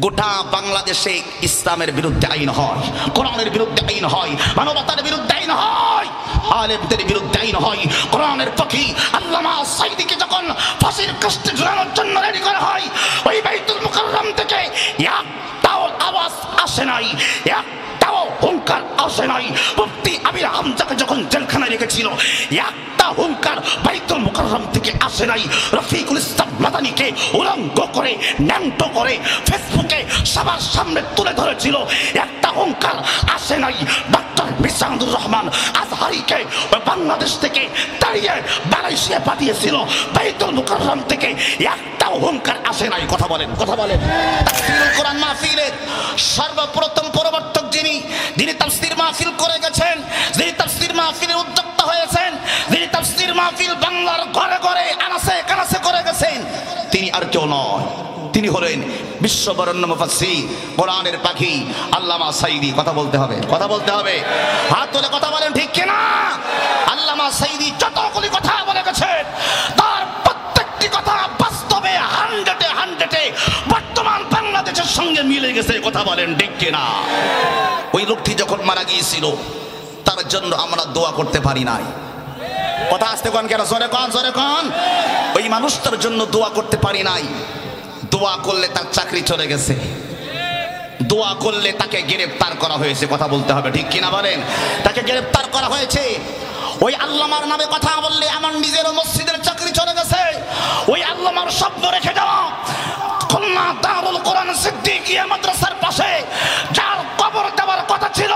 গোটা বাংলাদেশে ইসলামের বিরুদ্ধে আইন হয়, কোরআনের বিরুদ্ধে আইন হয়, মানবতার বিরুদ্ধে আইন হয়, আলেমদের বিরুদ্ধে আইন হয়। কোরআনের ফকি আল্লামা সাঈদীকে যখন ফাঁসির কাস্টে ঝুলানোর জন্য রেডি করা হয়, ওই বাইতুল মুকাররম থেকে একটাও আওয়াজ আসে নাই, একটাও হুঙ্কার আসে নাই। মুফতি আমির হামজাকে যখন জেলখানায় রেখেছিল, একটা হুঙ্কার বাইতুল মুকাররম থেকে আসে নাই। রফিকুল ইসলাম মাদানীকে উলঙ্গ করে ন্যাংটো করে ফেসবুকে সবার সামনে তুলে ধরেছিল, একটা হুঙ্কার আসে নাই। ডক্টর মিজানুর রহমান আজহারিকে বাংলাদেশ থেকে তাড়িয়ে মালয়েশিয়া পাঠিয়েছিল, বাইতুল মুকাররম থেকে একটাও হুঙ্কার আসে নাই। কথা বলেন, কথা বলেন। তাফসীরুল কোরআন মাহফিলের সর্বপ্রথম প্রবর্তক যিনি তাফসীর মাহফিল করে গেছেন, যিনি তাফসীর মাহফিলের উদ্যোক্তা হয়েছেন, যিনি তাফসীর মাহফিল বাংলার ঘরে ঘরে আনাসে কানাসে করে গেছেন, তিনি আর কেউ নয়, তিনি হলেন বিশ্ববরেণ্য মুফাসসির কোরআনের পাখি আল্লামা সাঈদী। কথা বলতে হবে, কথা বলতে হবে, হাত তুলে কথা বলেন, ঠিক কিনা? আল্লামা সাঈদী যতগুলি কথা বলে গেছেন, তার প্রত্যেকটি কথা বাস্তবে 100-এ বর্তমান বাংলাদেশের সঙ্গে মিলে গেছে। কথা বলেন, ঠিক কিনা? ওই লোকটি যখন মারা গিয়েছিল, তার জন্য আমরা দোয়া করতে পারি নাই। কথা আসতে কোন কেন, জোরে কোন, জোরে কোন। ওই মানুষটার জন্য দোয়া করতে পারি নাই। দোয়া করলে তার চাকরি চলে গেছে, দোয়া করলে তাকে গ্রেফতার করা হয়েছে। কথা বলতে হবে, ঠিক কিনা বলেন? তাকে গ্রেফতার করা হয়েছে। ওই আল্লামার নামে কথা বললে আমার নিজেরও মসজিদের চাকরি চলে গেছে। ওই আল্লামার স্বপ্ন রেখে যাওয়া খুলনা দারুল কোরআন সিদ্দিকিয়া মাদ্রাসার পাশে যার কবর দেওয়ার কথা ছিল,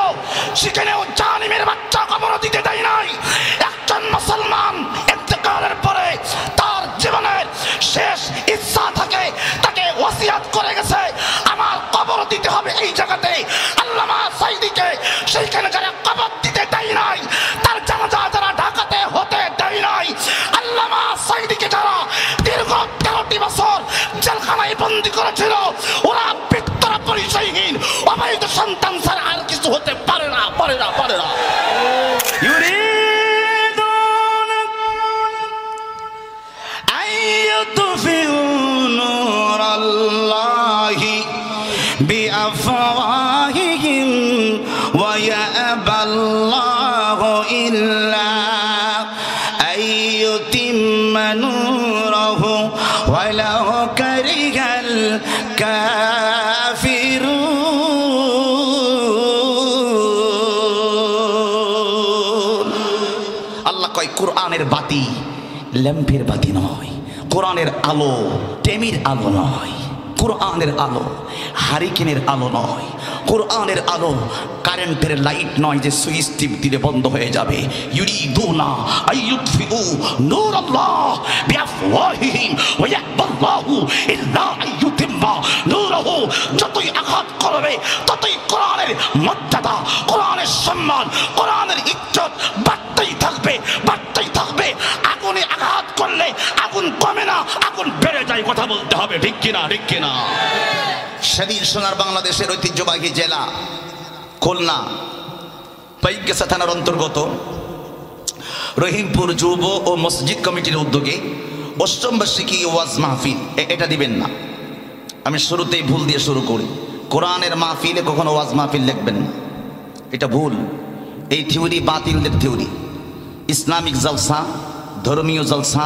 সেখানেও জালিমের বাচ্চা কবর দিতে দেয় নাই। একজন মুসলমান ইন্তেকালের পরে তার জীবনের শেষ ইচ্ছা থাকে, তাকে ওসিয়াত করে গেছে, আমার কবর দিতে হবে এই জায়গাতে। আল্লামা সাঈদীকে সেইখানে যারা কবর দিতে দেয় নাই, তার জানাজা যারা ঢাকাতে হতে দেয় নাই, আল্লামা সাঈদীকে যারা দীর্ঘ 13টি বছর জেলখানায় বন্দী করেছিল, ওরা পিতরা পরিচয়হীন অবৈধ সন্তান ছাড়া আর কিছু হতে পারে না, পারে না, পারে না। بأفواههم ويأبى الله إلا أن يتم نوره ولو كره الكافرون। আল্লাহ কয় কোরআনের বাতি ল্যাম্পের বাতি নয়, কোরআনের আলো টেমির আলো নয়, কোরআনের আলো হারিকেনের আলো নয়, কোরআনের আলো কারেন্টের লাইট নয় যে সুইচ টিপ দিলে বন্ধ হয়ে যাবে। ইউরিদুনা আইয়ুতফিউ নূরাল্লাহ বিআফওয়াহিহিম ওয়া ইয়াবাল্লাহু ইল্লা আইয়ুতিম্মা নূরাহু। যতই আঘাত করবে ততই কোরআনের মর্যাদা, কোরআনের সম্মান, কোরআনের ইজ্জত বাড়তেই থাকবে, বাড়তেই থাকবে। আগুনে আঘাত করলে আগুন কমে না, আগুন বেড়ে যায়। কথা বলতে হবে, ঠিক কিনা, ঠিক কিনা? সেদিন সোনার বাংলাদেশের ঐতিহ্যবাহী জেলা খুলনা পাইকগাছা থানার অন্তর্গত রহিমপুর যুব ও মসজিদ কমিটির উদ্যোগে অষ্টম বার্ষিকী ওয়াজ মাহফিল। এটা দিবেন না, আমি শুরুতেই ভুল দিয়ে শুরু করি। কোরআনের মাহফিলে কখনো ওয়াজ মাহফিল লিখবেন না, এটা ভুল। এই থিওরি বাতিলদের থিওরি। ইসলামিক জলসা, ধর্মীয় জলসা,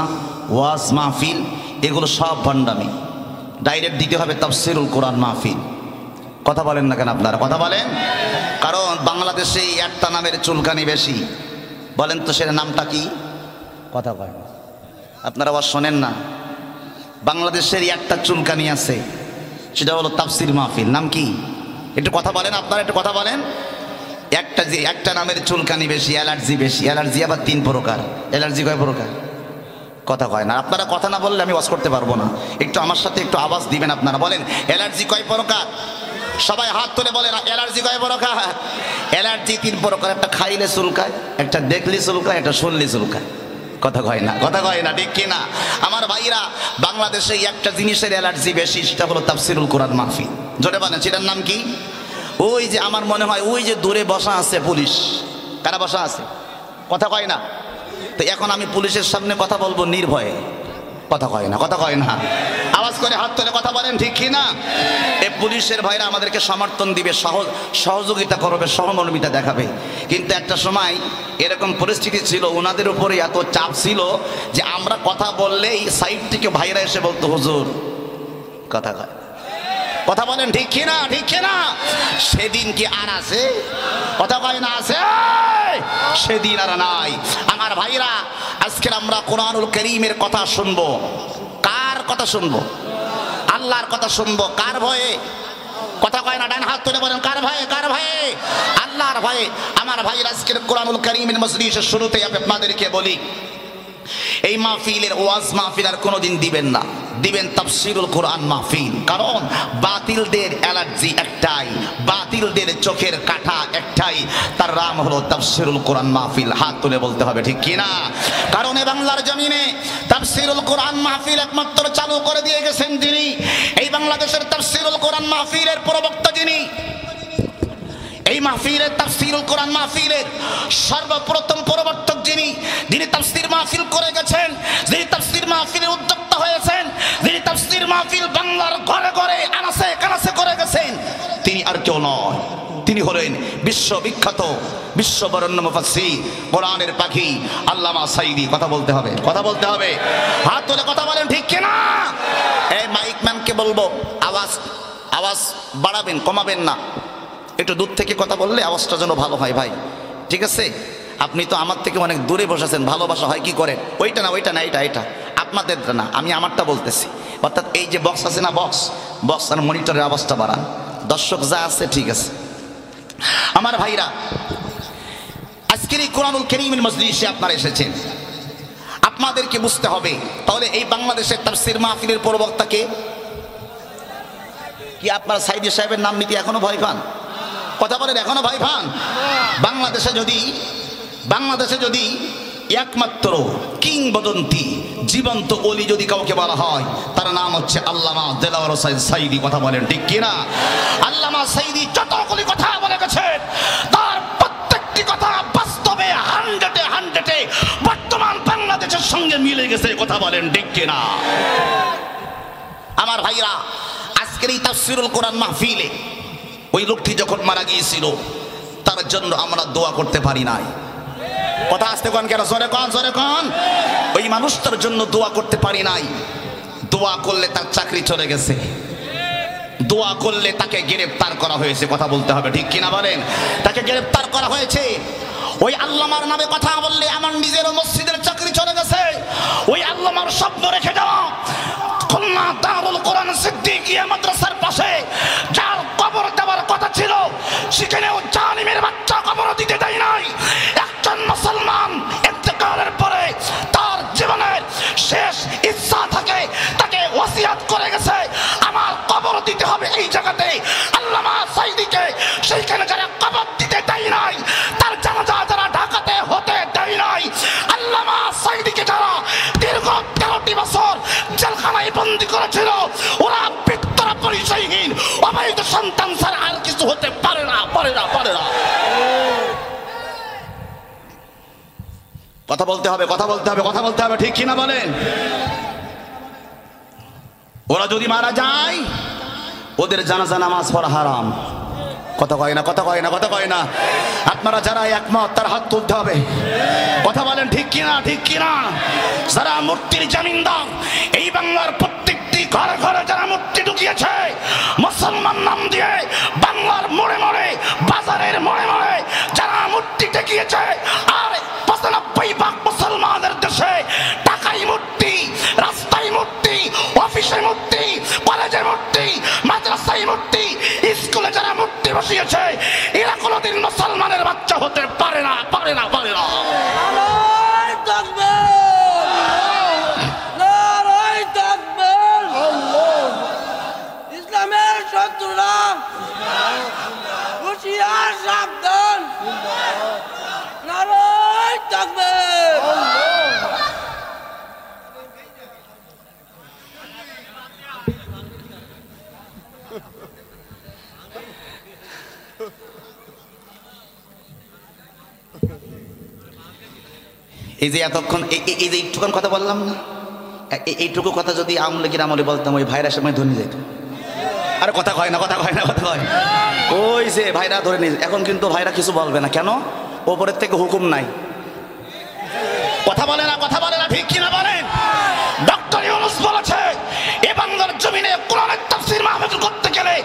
ওয়াজ মাহফিল এগুলো সব ভণ্ডামি। ডাইরেক্ট দিতে হবে তাফসীরুল কোরআন মাহফিল। কথা বলেন না কেন আপনারা? কথা বলেন। কারণ বাংলাদেশে একটা নামের চুলকানি বেশি। বলেন তো সেটা নামটা কি? কথা কয় না, আপনারা আবার শোনেন না। বাংলাদেশের একটা চুলকানি আছে, সেটা হলো তাফসীর মাহফিল। নাম কি? একটু কথা বলেন আপনারা, একটু কথা বলেন। একটা নামের চুলকানি বেশি, অ্যালার্জি বেশি। অ্যালার্জি আবার 3 প্রকার। অ্যালার্জি কয় প্রকার? কথা কয় না। আপনারা কথা না বললে আমি ওয়াজ করতে পারবো না। একটু আমার সাথে একটু আওয়াজ দিবেন আপনারা। বলেন অ্যালার্জি কয় প্রকার? সবাই হাত তুলে বলেন অ্যালার্জি কয় প্রকার? অ্যালার্জি 3 প্রকার। একটা খাইলে চুলকায়, একটা দেখলে চুলকায়, একটা শুনলে চুলকায়। কথা কয় না, কথা কয় না, ঠিক কিনা? আমার ভাইরা, বাংলাদেশে একটা জিনিসের অ্যালার্জি বেশি, সেটা হলো তাফসীরুল কোরআন মাহফিল। জোরে বলেন, সেটার নাম কি? ওই যে আমার মনে হয় ওই যে দূরে বসা আছে পুলিশ, কারা বসা আছে? কথা কয় না। তো এখন আমি পুলিশের সামনে কথা বলবো নির্ভয়ে, কথা কয় না, কথা কয় না, আওয়াজ করে হাত তুলে কথা বলেন ঠিক কি না? এই পুলিশের ভাইরা আমাদেরকে সমর্থন দিবে, সহযোগিতা করবে, সহমর্মিতা দেখাবে, কিন্তু একটা সময় এরকম পরিস্থিতি ছিল, ওনাদের উপরে এত চাপ ছিল যে আমরা কথা বললেই সাইড থেকে ভাইরা এসে বলতো হুজুর কথা কয়, কথা বলেন ঠিক কি না? ঠিক কি না? সেদিন কি আর আছে? কথা কয় না আছে? সেদিন আর নাই। আমার ভাইরা, আজকে আমরা কোরআনুল কারীমের কথা শুনবো। কার কথা শুনবো? আল্লাহর কথা শুনবো। কার ভয়ে? কথা কয় না, ডান হাত তুলে বলেন কার ভয়ে? কার ভয়ে? আল্লাহর ভয়ে। আমার ভাইরা, আজকের কোরআনুল কারীমের মজলিসের শুরুতেই আমি আপনাদেরকে বলি, এই মাহফিলের ওয়াজ মাহফিল আর কোনোদিন দিবেন না, দিবেন তাফসীরুল কোরআন মাহফিল। কারণ বাতিলদের অ্যালার্জি একটাই, বাতিলদের চোখের কাঁটা একটাই, তার নাম হলো তাফসীরুল কোরআন মাহফিল। হাত তুলে বলতে হবে ঠিক কি না? কারণ এই বাংলার জমিনে তাফসীরুল কোরআন মাহফিল একমাত্র চালু করে দিয়ে গেছেন যিনি, এই বাংলাদেশের তাফসীরুল কোরআন মাহফিলের প্রবক্তা যিনি, এই মাহফিলের তাফসীরুল কোরআন মাহফিলের সর্বপ্রথম প্রবর্তক যিনি, যিনি তাফসীর মাহফিল করে গেছেন, যিনি তাফসীর মাহফিলের উদ্যোক্তা হয়েছেন, যিনি তাফসীর মাহফিল বাংলার ঘরে ঘরে আনাসে কানাসে করে গেছেন, তিনি আর কেউ নয়, তিনি হলেন বিশ্ববিখ্যাত বিশ্ববরেণ্য মুফাসসির কোরআনের পাখি আল্লামা সাঈদী। কথা বলতে হবে, কথা বলতে হবে, হাত তুলে কথা বলেন ঠিক কিনা? এই মাইকম্যানকে বলবো আওয়াজ আওয়াজ বাড়াবেন, কমাবেন না, একটু দূর থেকে কথা বললে আওয়াজটা যেন ভালো হয় ভাই, ঠিক আছে? আপনি তো আমার থেকে অনেক দূরে বসেছেন, ভালোবাসা হয় কি করে? ওইটা না, ওইটা না, এটা এটা আপনাদের না, আমি আমারটা বলতেছি। অর্থাৎ এই যে বক্স আছে না, বক্স আর মনিটরের আওয়াজটা বাড়ান, দর্শক যা আছে ঠিক আছে। আমার ভাইরা, আজকের এই কোরআনুল কারীমের মজলিসে আপনারা এসেছেন, আপনাদেরকে বুঝতে হবে তাহলে এই বাংলাদেশের তাফসীর মাহফিলের প্রবক্তাকে কি আপনারা সাঈদী সাহেবের নাম নিতে এখনো ভয় পান? কথা বলেন, এখনো ভয় পান? বাংলাদেশে যদি একমাত্র কিংবদন্তি জীবন্ত ওলি যদি কাউকে বলা হয়, তার নাম হচ্ছে আল্লামা দেলাওয়ার হোসাইন সাঈদী। কথা বলেন ঠিক কিনা? আল্লামা সাঈদী যতগুলি কথা বলে গেছেন, তার প্রত্যেকটি কথা বাস্তবে 100-এ বর্তমান বাংলাদেশের সঙ্গে মিলে গেছে। কথা বলেন ঠিক কিনা? আমার ভাইরা, আজকের এই তাফসীরুল কোরআন মাহফিলে ওই লোকটি যখন মারা গিয়েছিল, তার জন্য আমরা দোয়া করতে পারি নাই। কথা আসতে কোন কেন? জোরে কোন, জোরে কোন। ওই মানুষটার জন্য দোয়া করতে পারি নাই। দোয়া করলে তার চাকরি চলে গেছে, দোয়া করলে তাকে গ্রেফতার করা হয়েছে। কথা বলতে হবে ঠিক কিনা বলেন? তাকে গ্রেফতার করা হয়েছে। ওই আল্লামার নামে কথা বললে আমার নিজের মসজিদের চাকরি চলে গেছে। ওই আল্লামার স্বপ্ন রেখে যাওয়া খুলনা দারুল কোরআন সিদ্দিকিয়া মাদ্রাসার পাশে যার কবর দেওয়ার কথা ছিল, সেখানেও জালিমের বাচ্চা কবর দিতে দেয় নাই। একজন মুসলমান ইন্তেকালের পরে তার জীবনের শেষ ইচ্ছা থাকে, তাকে ওসিয়াত করে গেছে, আমার কবর দিতে হবে এই জায়গাতে। আল্লামা সাঈদীকে সেইখানে যারা কবর দিতে দেয় নাই, তার জানাজা যারা ঢাকাতে হতে দেয় নাই, আল্লামা সাঈদীকে যারা দীর্ঘ 13টি বছর জেলখানায় বন্দী করেছিল, ওরা পিতরা পরিচয়হীন অবৈধ সন্তান ছাড়া আর কিছু হতে পারে না, পারে না, পারে না। কথা বলতে হবে, কথা বলতে হবে, কথা বলতে হবে ঠিক কিনা বলেন? ওরা যদি মারা যায়, ওদের জানাজা নামাজ পড়া হারাম। কথা কয় না, কথা কয় না, কথা কয় না। আপনারা যারা একমত তার হাত তুলতে হবে। কথা বলেন ঠিক কিনা, ঠিক কিনা? যারা মূর্তির জামিনদার, এই বাংলার প্রত্যেকটি ঘরে ঘরে যারা মূর্তি ঢুকিয়েছে, মুসলমান নাম দিয়ে বাংলার মোড়ে মোড়ে, বাজারের মোড়ে মোড়ে যারা মূর্তি টেকিয়েছে, আর 95% মুসলমানের দেশে টাকাই মূর্তি, রাস্তায় মূর্তি, অফিসে মূর্তি, কলেজে মূর্তি, মাদ্রাসায় মূর্তি, স্কুলে যারা মূর্তি বসিয়েছে, এরা কোনোদিন মুসলমানের বাচ্চা হতে পারে না, পারে না, পারে না। ইসলামের শত্রুরা হুঁশিয়ার, সাবধান। নারায়ে তাকবীর। এই যে এতক্ষণ এই যে একটুক্ষণ কথা বললাম না, এইটুকু কথা যদি আওয়ামী লীগের আমলে বলতাম ওই ভাইরা সময় ধরে নিয়ে যেত। আরে কথা কয় না, কথা কয় না, কথা কয় ওই যে ভাইরা ধরে নিয়ে। এখন কিন্তু ভাইরা কিছু বলবে না, কেন? ওপরের থেকে হুকুম নাই। কথা বলে না, কথা বলে না, ঠিক কিনা বলেন? ডক্টর ইউনূস বলেছে এ বাংলার জমিনে কোরআনের তাফসীর মাহফিল করতে গেলে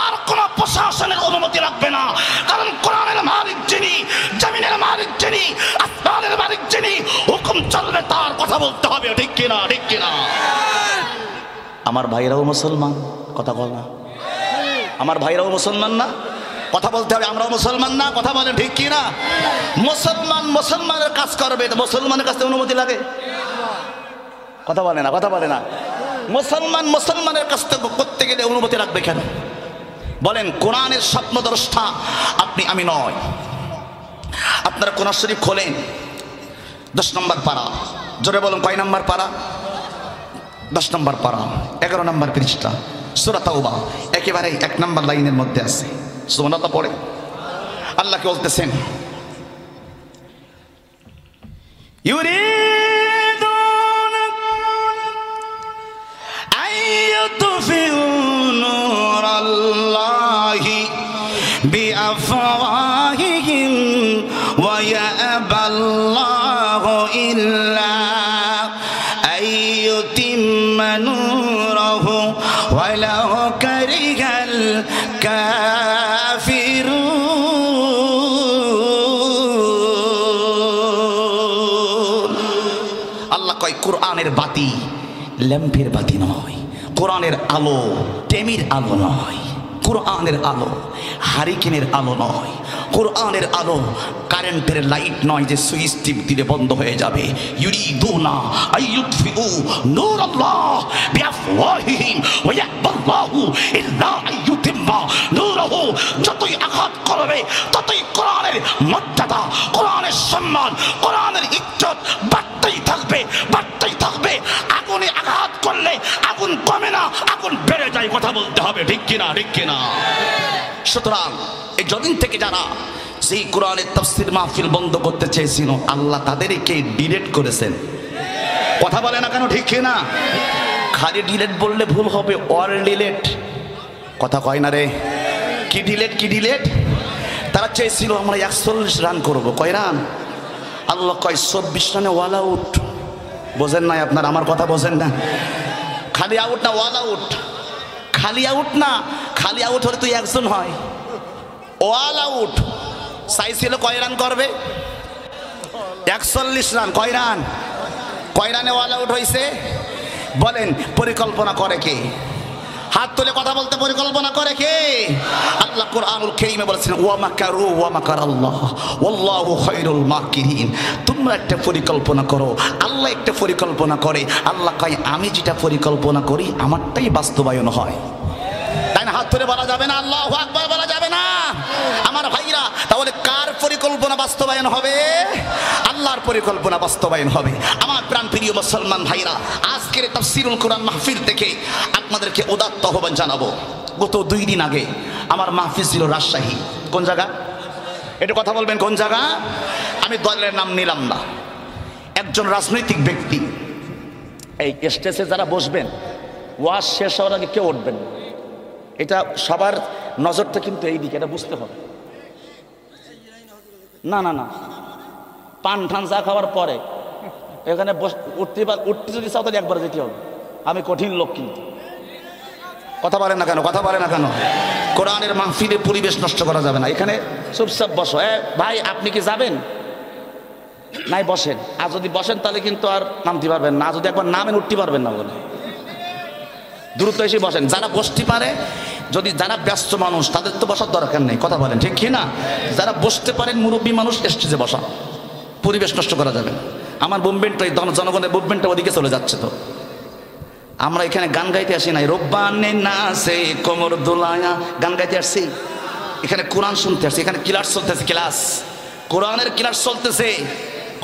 আর কোন প্রশাসনের অনুমতি লাগবে না, কারণ কোরআনের মালিক যিনি, জমিনের মালিক যিনি, আসমানের মালিক যিনি, হুকুম চলবে তার, কথা বলতে হবে, ঠিক কিনা, ঠিক কিনা? আমার ভাইরাও মুসলমান, কথা বল না, আমার ভাইরাও মুসলমান না, কথা বলতে হবে, আমরাও মুসলমান না, কথা বলেন, ঠিক কিনা? মুসলমান মুসলমানের কাজ করবে, তো মুসলমানের কাছে অনুমতি লাগে? কথা বলে না, কথা বলে না। মুসলমান মুসলমানের কাছ থেকে করতে গেলে অনুমতি লাগবে কেন বলেন? কোরআনের স্বপ্নদ্রষ্টা আপনি, আমি নয়। আপনারা কোরআন শরীফ খোলেন, 10 নম্বর পারা, জোরে বলুন কয় নম্বর পারা? 10 নম্বর পারা, 11 নম্বর পৃষ্ঠা, সূরা তাওবা, একেবারে 1 নম্বর লাইনের মধ্যে আছে। সুবহানাল্লাহ পড়ে আল্লাহকে বলতেছেন, ইউরিদুনা আইয়ুতফিউ নূরাল্লাহি বিআফওয়াহিহিম ওয়া ইয়াবাল্লাহু ইল্লা আইয়ুতিম্মা নূরাহু ওয়ালাউ কারিহাল কাফিরুন। আল্লাহ কয় কোরআনের বাতি ল্যাম্পের বাতি নয়, কোরআনের আলো টেমির আলো নয়, কোরআনের আলো হারিকেনের আলো নয়, কোরআনের আলো কারেন্টের লাইট নয় যে সুইচ টিপ দিলে বন্ধ হয়ে যাবে। ইউরিদুনা আইয়ুতফিউ নূরাল্লাহ বিআফওয়াহিহিম ওয়া ইয়াবাল্লাহু ইল্লা আইয়ুতিম্মা নূরাহু। যতই আঘাত করবে ততই কোরআনের মর্যাদা, কোরআনের সম্মান, কোরআনের ইজ্জত বাড়তেই থাকবে, বাড়তেই থাকবে। আগুনে আঘাত করলে আগুন কমে না, আগুন বেড়ে যায়, কথা বলতে হবে, ঠিক কিনা, ঠিক কিনা? সুতরাং এই যদিন থেকে যারা সেই কোরআনের তাফসীর মাহফিল বন্ধ করতে চেয়েছিল, আল্লাহ তাদেরকে ডিলিট করেছেন। কথা বলে না কেন, ঠিক কিনা? খালি ডিলিট বললে ভুল হবে, অল ডিলিট, কথা কয় না রে। কি ডিলিট, কি ডিলিট? তারা চেয়েছিল আমরা 41 রান করব। কয় রান? আল্লাহ কয় 24 রানে ওয়াল আউট। বোঝেন নাই আপনার, আমার কথা বোঝেন না? খালি আউট না, ওয়াল আউট। খালি আউট না, খালি আউট হলে তুই একজন হয়, ওয়াল আউট। চাইছিল কয় রান করবে? 41 রান। কয় রান? কয় রানে ওয়াল আউট হয়েছে বলেন? পরিকল্পনা করে কে? হাত তুলে কথা বলতে, পরিকল্পনা করে কে? আল্লাহ কোরআনুল কারীমে বলেছেন ওয়া মাকারু ওয়া মাকারাল্লাহ ওয়াল্লাহু খায়রুল মাকিরিন। তোমরা একটা পরিকল্পনা করো, আল্লাহ একটা পরিকল্পনা করে। আল্লাহ কয় আমি যেটা পরিকল্পনা করি আমারটাই বাস্তবায়ন হয়। তাই না? হাত তুলে বলা যাবে না, আল্লাহু আকবার বলা যাবে না আমার ভাইরা। তাহলে কার পরিকল্পনা বাস্তবায়ন হবে? আল্লাহর পরিকল্পনা বাস্তবায়ন হবে। আমার প্রাণপ্রিয় মুসলমান ভাইরা, আজকের তাফসীরুল কোরআন মাহফিল থেকে আপনাদেরকে উদাত্ত আহ্বান জানাবো। গত 2 দিন আগে আমার মাহফিল ছিল রাজশাহী। কোন জায়গা? একটু কথা বলবেন, কোন জায়গা? আমি দলের নাম নিলাম না। একজন রাজনৈতিক ব্যক্তি এই স্টেজে যারা বসবেন, ওয়াজ শেষ হওয়ার আগে কেউ উঠবেন। এটা সবার নজরটা কিন্তু এই দিকে, এটা বুঝতে হবে। না না না, পান ঠান চা খাওয়ার পরে এখানে উঠতে যদি চাও তাহলে একবার যেতে হবে। আমি কঠিন লোক, কিন্তু কথা বলে না কেন, কথা বলে না কেন? কোরআনের মাহফিলে পরিবেশ নষ্ট করা যাবে না। এখানে চুপচাপ বসো। ভাই আপনি কি যাবেন? নাই বসেন। আর যদি বসেন তাহলে কিন্তু আর নামতে পারবেন না, যদি একবার নামেন উঠতে পারবেন না। বলে দ্রুত এসে বসেন। যারা বসতে পারে, যদি যারা ব্যস্ত মানুষ তাদের তো বসার দরকার নেই, কথা বলেন, ঠিক কি না? যারা বসতে পারেন মুরব্বী মানুষ স্টেজে বসা, পরিবেশ নষ্ট করা যাবে। আমার মুভমেন্টটা, জনগণের মুভমেন্টটা ওদিকে চলে যাচ্ছে। তো আমরা এখানে গান গাইতে আসি নাই, রব্বানে নাসে কোমর দোলায়া গান গাইতে আসছি। এখানে কোরআন শুনতে আসছি, এখানে ক্লাস চলতেছে, ক্লাস, কোরআনের ক্লাস চলতেছে।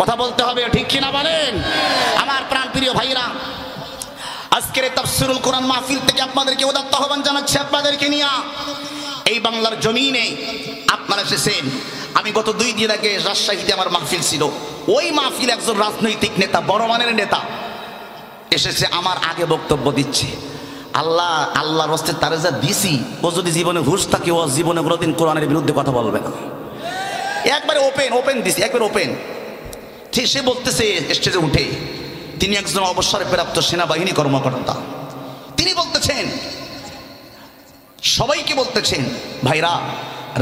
কথা বলতে হবে, ঠিক কিনা বলেন? আমার প্রাণপ্রিয় ভাইরা, আজকের তাফসীরুল কোরআন মাহফিল থেকে আপনাদেরকে উদাত্ত আহ্বান জানাচ্ছি। আপনাদেরকে নিয়ে এই বাংলার জমিনে আপনারা এসেছেন। আমি গত 2 দিন আগে রাজশাহীতে আমার মাহফিল ছিল। ওই মাহফিল একজন রাজনৈতিক নেতা, বড় মানের নেতা, এসেছে আমার আগে বক্তব্য দিচ্ছে। আল্লাহর হস্তে তারে যা দিছি, ও যদি জীবনে হুঁশ থাকে ও জীবনে কোনোদিন কোরআনের বিরুদ্ধে কথা বলবে না। একবারে ওপেন দিছি, একবার ওপেন। ঠিক সে বলতেছে স্টেজে উঠে, তিনি একজন অবসরে প্রাপ্ত সেনাবাহিনী কর্মকর্তা। তিনি বলতেছেন, সবাইকে বলতেছেন, ভাইরা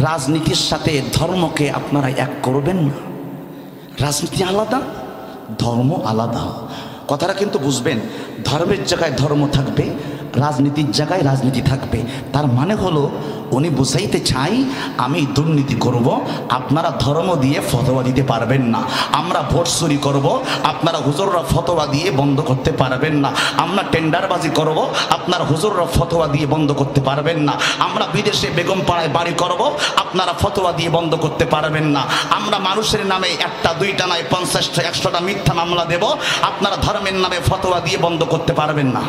রাজনীতির সাথে ধর্মকে আপনারা এক করবেন না। রাজনীতি আলাদা, ধর্ম আলাদা। কথাটা কিন্তু বুঝবেন, ধর্মের জায়গায় ধর্ম থাকবে, রাজনীতির জায়গায় রাজনীতি থাকবে। তার মানে হলো উনি বুঝাইতে চাই, আমি দুর্নীতি করব, আপনারা ধর্ম দিয়ে ফতোয়া দিতে পারবেন না। আমরা ভোট চুরি করব, আপনারা হুজুররা ফতোয়া দিয়ে বন্ধ করতে পারবেন না। আমরা টেন্ডারবাজি করব, আপনারা হুজুররা ফতোয়া দিয়ে বন্ধ করতে পারবেন না। আমরা বিদেশে বেগম পাড়ায় বাড়ি করব, আপনারা ফতোয়া দিয়ে বন্ধ করতে পারবেন না। আমরা মানুষের নামে একটা দুইটা নয় 50টা 100টা মিথ্যা মামলা দেব, আপনারা ধর্মের নামে ফতোয়া দিয়ে বন্ধ করতে পারবেন না।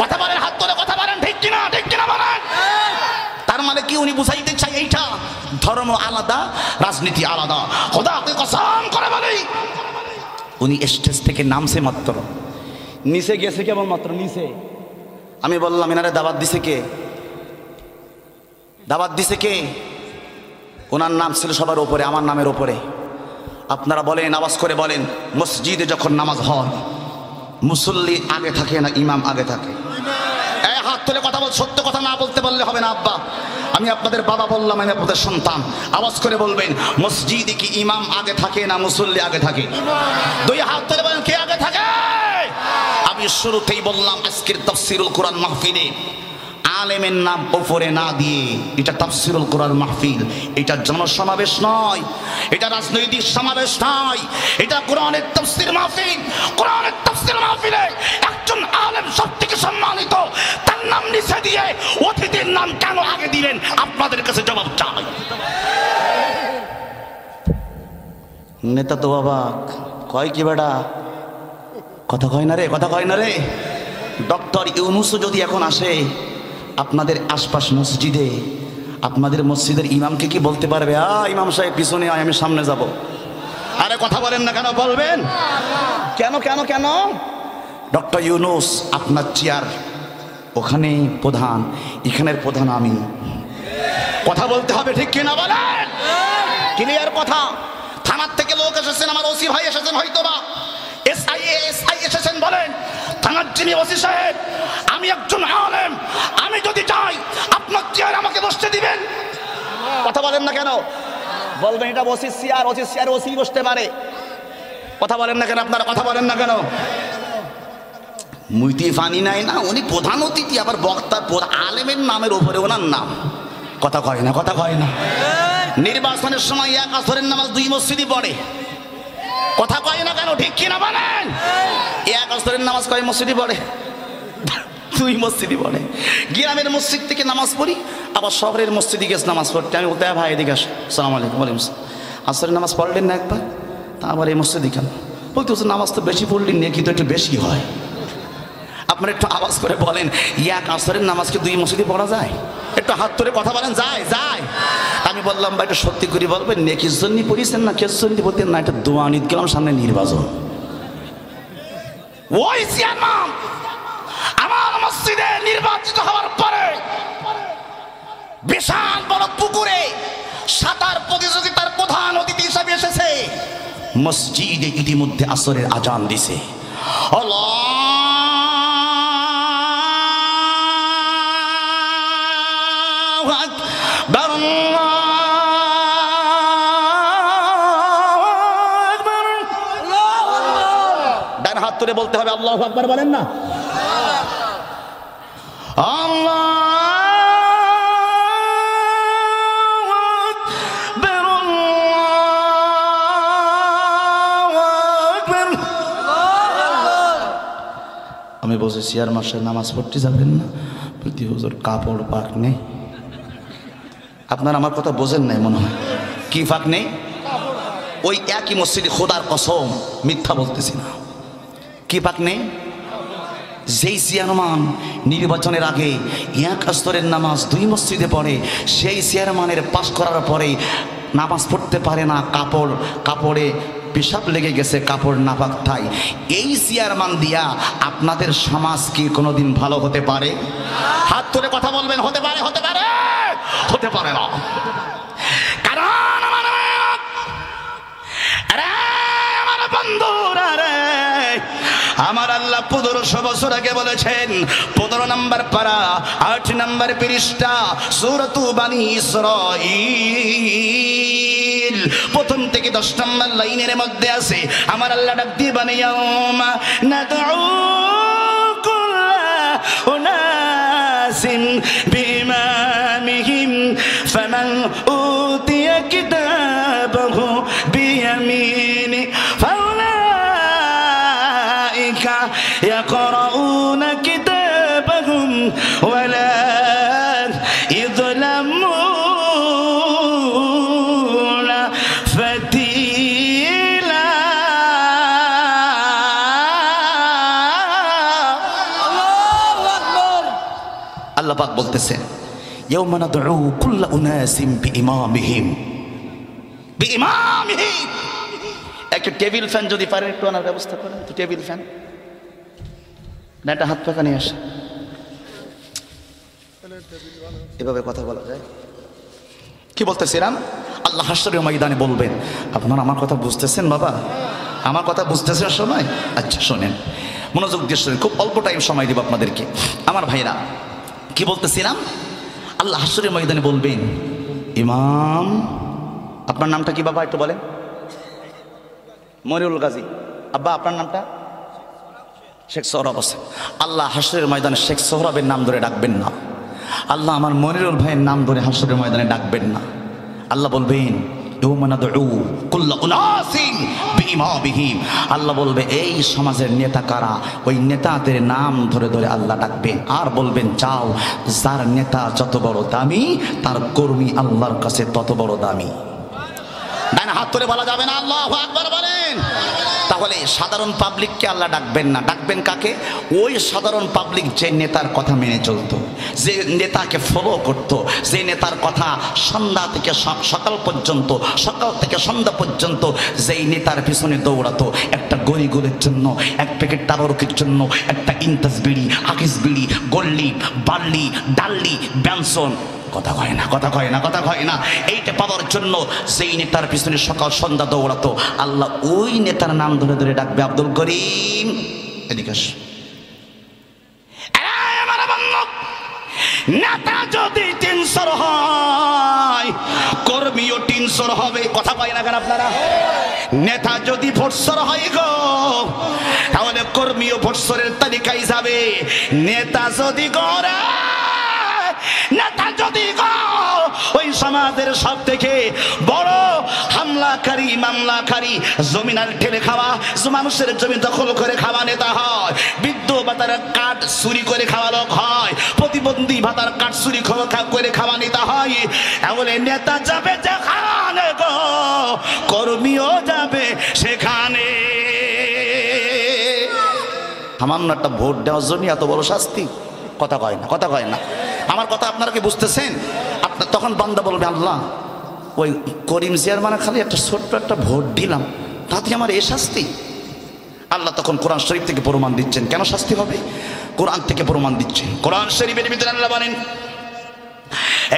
কথা বলেন, হাত ধরে কথা বলেন, ঠিক কিনা বলেন। তার মানে কি উনি বুঝাইতে চাই এইটা, ধর্ম আলাদা, রাজনীতি আলাদা। খোদাকে কসম করে বলি, উনি স্টেজ থেকে নামছে মাত্র, নিচে গেছে কেবল মাত্র নিচে। আমি বললাম, এনারে দাওয়াত দিছে কে? দাওয়াত দিছে কে? ওনার নাম ছিল সবার উপরে, আমার নামের উপরে। আপনারা বলেন, আওয়াজ করে বলেন, মসজিদে যখন নামাজ হয় মুসল্লি আগে থাকে না ইমাম আগে থাকে? হাত তুলে কথা বল, সত্য কথা না বলতে পারলে হবে না আব্বা। আমি আপনাদের বাবা বললাম, আমি আপনাদের সন্তান। আওয়াজ করে বলবেন, মসজিদে কি ইমাম আগে থাকে না মুসল্লি আগে থাকে? দুই হাত তুলে বলেন, কে আগে থাকে? আমি শুরুতেই বললাম, আজকের তাফসীরুল কোরআন মাহফিলে আলেমের নাম উপরে না দিয়ে, এটা তাফসীরুল কোরআন মাহফিল, এটা জনসমাবেশ নয়, এটা রাজনৈতিক সমাবেশ নয়, এটা কোরআনের তাফসীর মাহফিল। কোরআনের তাফসীর মাহফিলে একজন আলেম সবথেকে সম্মানিত, তার নাম নিচে দিয়ে অতিথির নাম কেন আগে দিলেন? আপনাদের কাছে জবাব চাই। নেতা তো বাবা কয় কি বেটা, কথা কয় না রে, কথা কয় না রে। ডক্টর ইউনূসও যদি এখন আসে আপনাদের আশপাশ মসজিদে, আপনাদের মসজিদের ইমামকে কি বলতে পারবে, ইমাম সাহেব পিছনে আয়, আমি সামনে যাব? আরে কথা বলেন না কেন? বলবেন কেন কেন কেন? ডক্টর ইউনূস আপনার চেয়ার ওখানে প্রধান, এখানের প্রধান আমি। কথা বলতে হবে, ঠিক কিনা বলেন? ক্লিয়ার কথা। থানার থেকে লোক এসেছেন, আমার ওসি ভাই এসেছেন, হয়তোবা এসআই এসেছেন। বলেন, থানার যিনি ওসি সাহেব, আমি একজন আলেম, আমি যদি চাই আপনার চেয়ার আমাকে বসতে দিবেন? কথা বলেন না কেন? বলবেন এটা OC chair, OC chair OC বসতে পারে। কথা বলেন না কেন? আপনারা কথা বলেন না কেন? মুইতি ফানি নাই না, উনি প্রধান অতিথি, আবার বক্তা, আলেমের নামের উপরে ওনার নাম। কথা কয় না, কথা কয় না। নির্বাচনের সময় এক আসরের নামাজ দুই মসজিদই পড়ে। কথা কয় না কেন? ঠিক কিনা বলেন? এক আসরের নামাজ কয় মসজিদই পড়ে? দুই মসজিদই পড়ে। গ্রামের মসজিদ থেকে নামাজ পড়ি, আবার শহরের মসজিদে গেছে নামাজ পড়তে। আমি বলতে, ভাই এদিকে আসো, সালাম আলাইকুম। বলি, আসরের নামাজ পড়লেন না একবার, তা আবার এই মসজিদে কেন? বলতে নামাজ তো বেশি পড়লেন, নেকি তো একটু বেশি হয়। আপনারা একটু আওয়াজ করে বলেন, এক আসরের নামাজকে দুই মসজিদে পড়া যায়? একটু হাত ধরে কথা বলেন, যায় যায়? আমি বললাম, ভাই একটু সত্যি করে বলবেন, নেকির জন্য পড়িয়েছেন না কেস জন্য? বলতেন না, এটা দোয়া নিতে গেলাম, সামনে নির্বাচন। ওই চেয়ারম্যান আমার মসজিদে নির্বাচিত হওয়ার পরে বিশাল বড় পুকুরে সাঁতার প্রতিযোগিতার প্রধান অতিথি হিসাবে এসেছে। মসজিদে ইতিমধ্যে আসরের আজান দিছে। আল্লাহু আকবার, ডান হাত তুলে বলতে হবে আল্লাহু আকবার। বলেন না, আমি বলছি, চেয়ার মাসের নামাজ পড়তে যাবেন না? বলতে, হুজুর কাপড় পাক নেই। আপনারা আমার কথা বোঝেন নাই মনে হয়। কি ফাঁক নেই? ওই একই মসজিদে, খোদার কসম মিথ্যা বলতেছি না। কি ফাঁক নেই? যেই চেয়ারম্যান নির্বাচনের আগে এক আসরের নামাজ দুই মসজিদে পড়ে, সেই চেয়ারম্যানের পাস করার পরে নামাজ পড়তে পারে না, কাপড়ে পেশাব লেগে গেছে, কাপড় নাপাক তাই। এই চেয়ারম্যান দিয়া আপনাদের সমাজ কি কোনোদিন ভালো হতে পারে? হাত তুলে কথা বলবেন, হতে পারে? হতে পারে? হতে পারে না। কারণ আমার বন্ধুরা রে, আমার আল্লাহ 1500 বছর আগে বলেছেন, 15 নম্বর পারা 8 নম্বর পৃষ্ঠা সূরাতু বানী ইসরাঈল প্রথম থেকে 10 নম্বর লাইনের মধ্যে আছে, আমার আল্লাহ ডাক দিয়ে বলে, ইয়াউমা নাদউ কুল্লা উনাসিন বিইমামিহিম ফামান উতিয়া কিতাবাহু বিয়ামিনি يقرؤون كتابهم ولا يظلمون فتيلا আল্লাহ পাক বলতেছেন, ইয়াউমা নাদউ কুল্লা উনাসিম বিইমামিহিম। একটা টেবিল ফ্যান যদি পারেন একটু আনার ব্যবস্থা করেন তো, টেবিল ফ্যান না, একটা হাত পাকা নিয়ে আসে, এভাবে কথা বলা যায়? কি বলতেছিলাম? আল্লাহ হাশরের ময়দানে বলবেন, আপনারা আমার কথা বুঝতেছেন বাবা? আমার কথা বুঝতেছেন সময়? আচ্ছা শোনেন, মনোযোগ দিয়ে শোনেন, খুব অল্প টাইম সময় দেব আপনাদেরকে আমার ভাইরা। কি বলতেছিলাম? আল্লাহ হাশরের ময়দানে বলবেন, ইমাম, আপনার নামটা কি বাবা একটু বলেন? মনিরুল গাজী। আব্বা আপনার নামটা? শেখ সোহরাব হোসেন। আল্লাহ হাশরের ময়দানে শেখ সোহরাবের নাম ধরে ডাকবেন না, আল্লাহ আমার মনিরুল ভাইয়ের নাম ধরে হাশরের ময়দানে ডাকবেন না। আল্লাহ বলবেন, ইয়াউমা নাদউ কুল্লা উনাসিন বিইমামিহিম। আল্লাহ বলবে, এই সমাজের নেতা কারা? ওই নেতাদের নাম ধরে ধরে আল্লাহ ডাকবেন, আর বলবেন, যাও, যার নেতা যত বড় দামি তার কর্মী আল্লাহর কাছে তত বড় দামি। ডান হাত তুলে বলা যাবে না আল্লাহু আকবার বলেন? তাহলে সাধারণ পাবলিককে আল্লাহ ডাকবেন না, ডাকবেন কাকে? ওই সাধারণ পাবলিক যে নেতার কথা মেনে চলতো, যে নেতাকে ফলো করত, যে নেতার কথা সন্ধ্যা থেকে সকাল পর্যন্ত, সকাল থেকে সন্ধ্যা পর্যন্ত যেই নেতার পিছনে দৌড়াতো, একটা গরিগুলের জন্য, এক প্যাকেট তাবারকের জন্য, একটা ইন্টাস বিড়ি, আকিস বিড়ি, গল্লি, বার্লি, ডাল্লি, ব্যানসন, কথা কয় না, কথা কয় না, কথা কয় না, এইটা পাওয়ার জন্য সেই নেতার পিছনে সকাল সন্ধ্যা দৌড়াতো, আল্লাহ ওই নেতার নাম ধরে ধরে ডাকবে, আব্দুল করিম এদিকে আস। নেতা যদি 300 হয়, কর্মীও 300 হবে। কথা কয় না কেন আপনারা? নেতা যদি ভোটসর হয় গো, তাহলে কর্মীও ভোটসরের তালিকায় যাবে। নেতা যদি করে, নেতা যদি ওই সমাজের সব থেকে বড় হামলাকারী, মামলাকারী, জমিনার ঠেলে খাওয়া, মানুষের জমি দখল করে খাওয়া নেতা হয়, বৃদ্ধ ভাতার কাঠ চুরি করে খাওয়া লোক হয়, প্রতিবন্ধী ভাতার কাঠ চুরি করে খাওয়া নেতা হয়। তাহলে নেতা যাবে যেখানে গো, কর্মীও যাবে সেখানে। সামান্য একটা ভোট দেওয়ার জন্য এত বড় শাস্তি? কথা কয় না, কথা কয় না। আমার কথা আপনারা কি বুঝতেছেন? আপনার তখন বান্দা বলবে, আল্লাহ, ওই করিম জিয়ার মানে খালি একটা ছোট্ট একটা ভোট দিলাম, তাতে আমার এই শাস্তি? আল্লাহ তখন কোরআন শরীফ থেকে প্রমাণ দিচ্ছেন কেন শাস্তি হবে, কোরআন থেকে প্রমাণ দিচ্ছেন। কোরআন শরীফের ভিতরে আল্লাহ বলেন,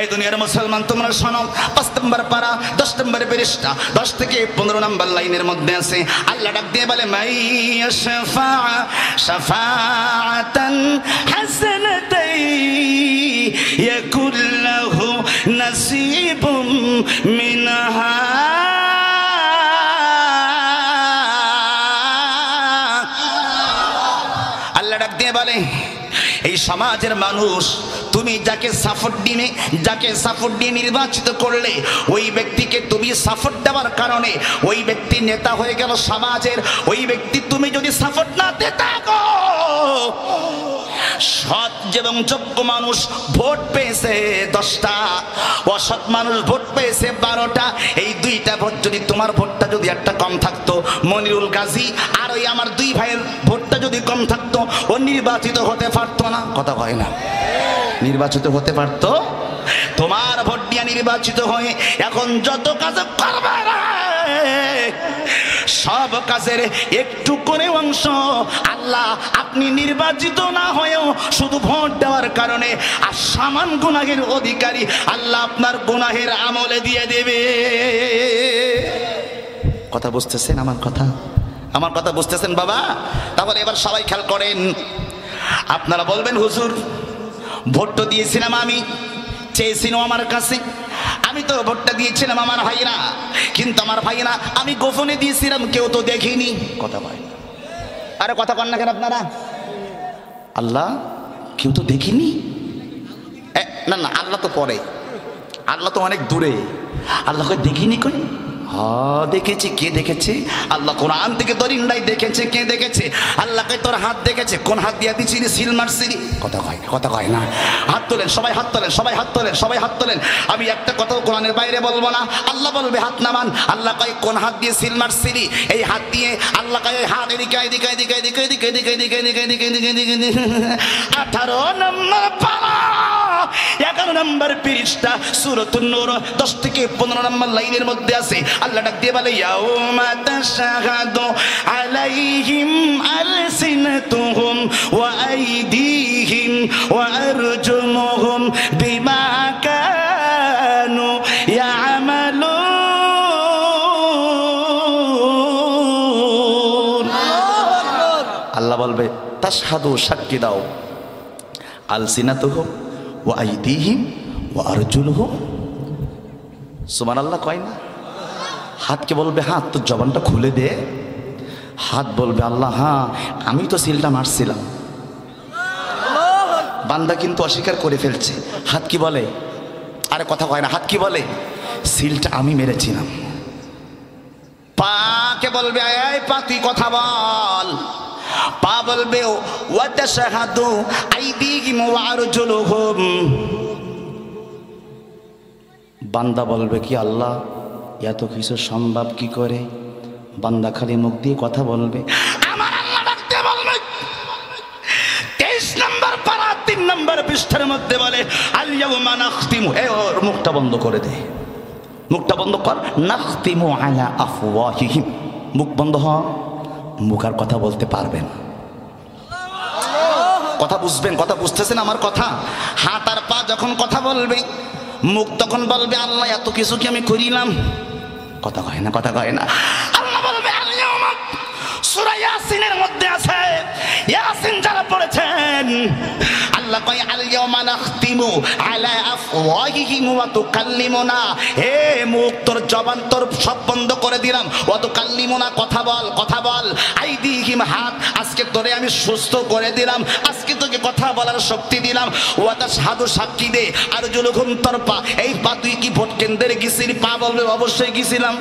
এই দুনিয়ার মুসলমান তোমরা শোনো, 5 নম্বর পারা 10 নম্বর পৃষ্ঠা 10 থেকে 15 নম্বর লাইনের মধ্যে আছে, আল্লাহ ডাক দিয়ে বলে, মাইয়াশফা শাফাআতান হাসানাতাই ইয়াকুল্লাহু নাসিবুম মিনহা। আল্লাহ ডাক দিয়ে বলে, এই সমাজের মানুষ, তুমি যাকে সাপোর্ট দিয়ে নির্বাচিত করলে, ওই ব্যক্তিকে তুমি সাপোর্ট দেওয়ার কারণে ওই ব্যক্তি নেতা হয়ে গেল সমাজের। ওই ব্যক্তি তুমি যদি সাপোর্ট না দিতে গো, সৎ এবং যোগ্য মানুষ ভোট পেয়েছে 10টা, অসৎ মানুষ ভোট পেয়েছে 12টা। এই 2টা ভোট যদি, তোমার ভোটটা যদি একটা কম থাকতো, মনিরুল গাজী আর ওই আমার 2 ভাইয়ের ভোটটা যদি কম থাকতো, ও নির্বাচিত হতে পারতো না। কথা কয় না? নির্বাচিত হতে পারতো? তোমার ভোট দিয়ে নির্বাচিত হয়ে এখন যত কাজ করবে সব কাজের একটু করে অংশ আল্লাহ আপনি নির্বাচিত না হয়েও শুধু ভোট দেওয়ার কারণে আর সামান গুনাহের অধিকারী আল্লাহ আপনার গুনাহের আমলে দিয়ে দেবে। কথা বুঝতেছেন আমার কথা? আমার কথা বুঝতেছেন বাবা? তাহলে এবার সবাই খেয়াল করেন। আপনারা বলবেন হুজুর ভোটটা দিয়েছিলাম আমি, চেয়েছিল আমার কাছে, আমি তো ভোটটা দিয়েছিলাম আমার ভাইরা, কিন্তু আমার ভাইরা আমি গোপনে দিয়েছিলাম, কেউ তো দেখিনি। কথা বলে আরে কথা কন না কেন আপনারা? আল্লাহ কেউ তো দেখিনি? না না, আল্লাহ তো পরে, আল্লাহ তো অনেক দূরে, আল্লাহকে দেখিনি কই? হ্যাঁ দেখেছি। কে দেখেছে? আল্লাহ কোরআন থেকে দরিন্দাই দেখেছে। কে দেখেছে? আল্লাহকে তোর হাত দেখেছে। কোন হাত দিয়া দিছিলি? সিল মারছিলি? কথা কয় না, কথা কয় না। হাত তোলেন সবাই, হাত তোলেন সবাই, হাত তোলেন সবাই, হাত তোলেন। আমি একটা কথা কোরআনের বাইরে বলবো না, আল্লাহ বলবে হাত নামান। আল্লাহ কয় কোন হাত দিয়ে সিল মারছিলি? এই হাত দিয়ে। আল্লাহ কয় হাত এদিকে এদিকে এদিকে এদিকে এদিকে এদিকে এদিকে এদিকে এদিকে এদিকে এদিকে এদিকে 18 নম্বর পারা 11 নম্বর পৃষ্ঠা সূরাতুন নূর 10 থেকে 15 নম্বর লাইনের মধ্যে আছে। আল্লাহ ডাক দিয়ে বলে ইয়াউমা তাশহাদু আলাইহিম আলসিনাতুহুম ওয়া আইদিহিম ওয়া আরজুলুহুম বিমা কানু ইয়ামালুন। আল্লাহ বলবে তাশহাদু, সাক্ষী দাও, আলসিনাতুহুম ওয়া আইদিহিম ওয়া আরজুলুহুম। সুবহানাল্লাহ কয় না? হাতকে বলবে হাত তোর জবানটা খুলে দে। হাত বলবে আল্লাহ হ্যাঁ আমি তো সিলটা মারছিলাম। বান্দা কিন্তু অস্বীকার করে ফেলছে। হাত কি বলে? আরে কথা কয় না। হাত কি বলে? সিলটা আমি মেরেছিলাম। পাকে বলবে এই পা তুই কথা বল। পা বলবে ওয়া তাশহাদু আইদিহিম ওয়া আরজুলুহুম। বান্দা বলবে কি আল্লাহ এত কিছু সম্ভব কি করে? বান্দা খালি মুখ দিয়ে কথা বলবে। আমার আল্লাহ ডাকতে বলবে 23 নম্বর পারা 3 নম্বর পৃষ্ঠার মধ্যে বলে আল ইয়াউমা নাখতিমু, এই ওর মুখটা বন্ধ করে দে, মুখটা বন্ধ কর। নাখতিমু আলা আফওয়াহিহিম, মুখ বন্ধ হ, মুখ আর কথা বলতে পারবে না। কথা বুঝবেন? কথা বুঝতেছেন আমার কথা? হাত আর পা যখন কথা বলবে, মুখ তখন বলবে আল্লাহ এত কিছু কি আমি করিলাম? কথা কয় না, কথা কয় না। আল্লাহ বলবে সূরা ইয়াসিনের মধ্যে আছে, ইয়াসিন যারা পড়েছেন, আল্লাহ কয় আল ইয়াউমা নাখতিমু আলা আফওয়াহিহিম ওয়া তুকাল্লিমুনা। হে মুখ তোর জবান তোর সব বন্ধ করে দিলাম। ওয়া তুকাল্লিমুনা, কথা বল, কথা বল। আইদিহিম, হাত আজকে তোরে আমি সুস্থ করে দিলাম, আজকে তোকে কথা বলার শক্তি দিলাম। ওয়া তাশহাদু, সাক্ষী দে। আরজুলুহুম, তোর পা, এই পা তুই কি ভোট কেন্দ্রে গেছিলি? পা বলবে অবশ্যই গেছিলাম।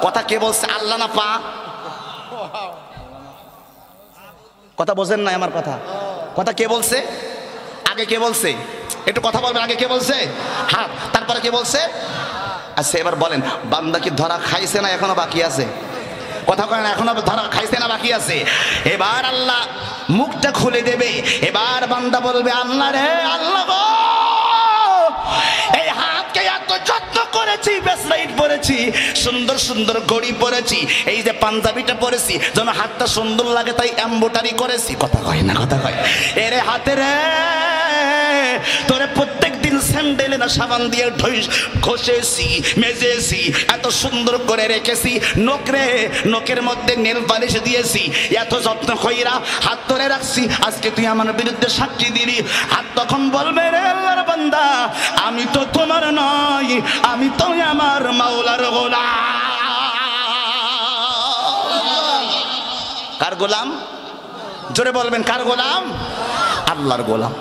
কথা কে বলছে? আল্লাহ না পা? কথা বোঝেন না আমার কথা? কথা কে বলছে? আগে কে বলছে? একটু কথা বলবেন। আগে কে বলছে? হাত, তারপরে কে বলছে? আচ্ছা এবার বলেন বান্দা কি ধরা খাইছে না এখনো বাকি আছে? কথা কয় না, এখনো ধরা খাইছে না বাকি আছে? এবার আল্লাহ মুখটা খুলে দেবে। এবার বান্দা বলবে আল্লাহ রে, আল্লাহ গো, এই হাতকে এত যত্ন করেছি, বেসলাইট পরেছি, সুন্দর সুন্দর ঘড়ি পরেছি, এই যে পাঞ্জাবিটা পরেছি যেন হাতটা সুন্দর লাগে তাই এমব্রয়ডারি করেছি। কথা কয় না, কথা কয়। এরে হাতে রে, তোরে প্রত্যেক দিন স্যান্ডেলে না সাবান দিয়ে ঘষেছি, মেজেছি, এত সুন্দর করে রেখেছি। নখ রে, নখের মধ্যে নেল পালিশ দিয়েছি, এত যত্ন কইরা হাত ধরে রাখছি। আজকে তুই আমার বিরুদ্ধে সাক্ষী দিলি। হাত তখন বলবে রে আল্লাহর বান্দা, আমি তো তোমার নয়, আমি তো আমার মাওলার গোলাম। কার গোলাম? জোরে বলবেন কার গোলাম? আল্লাহর গোলাম।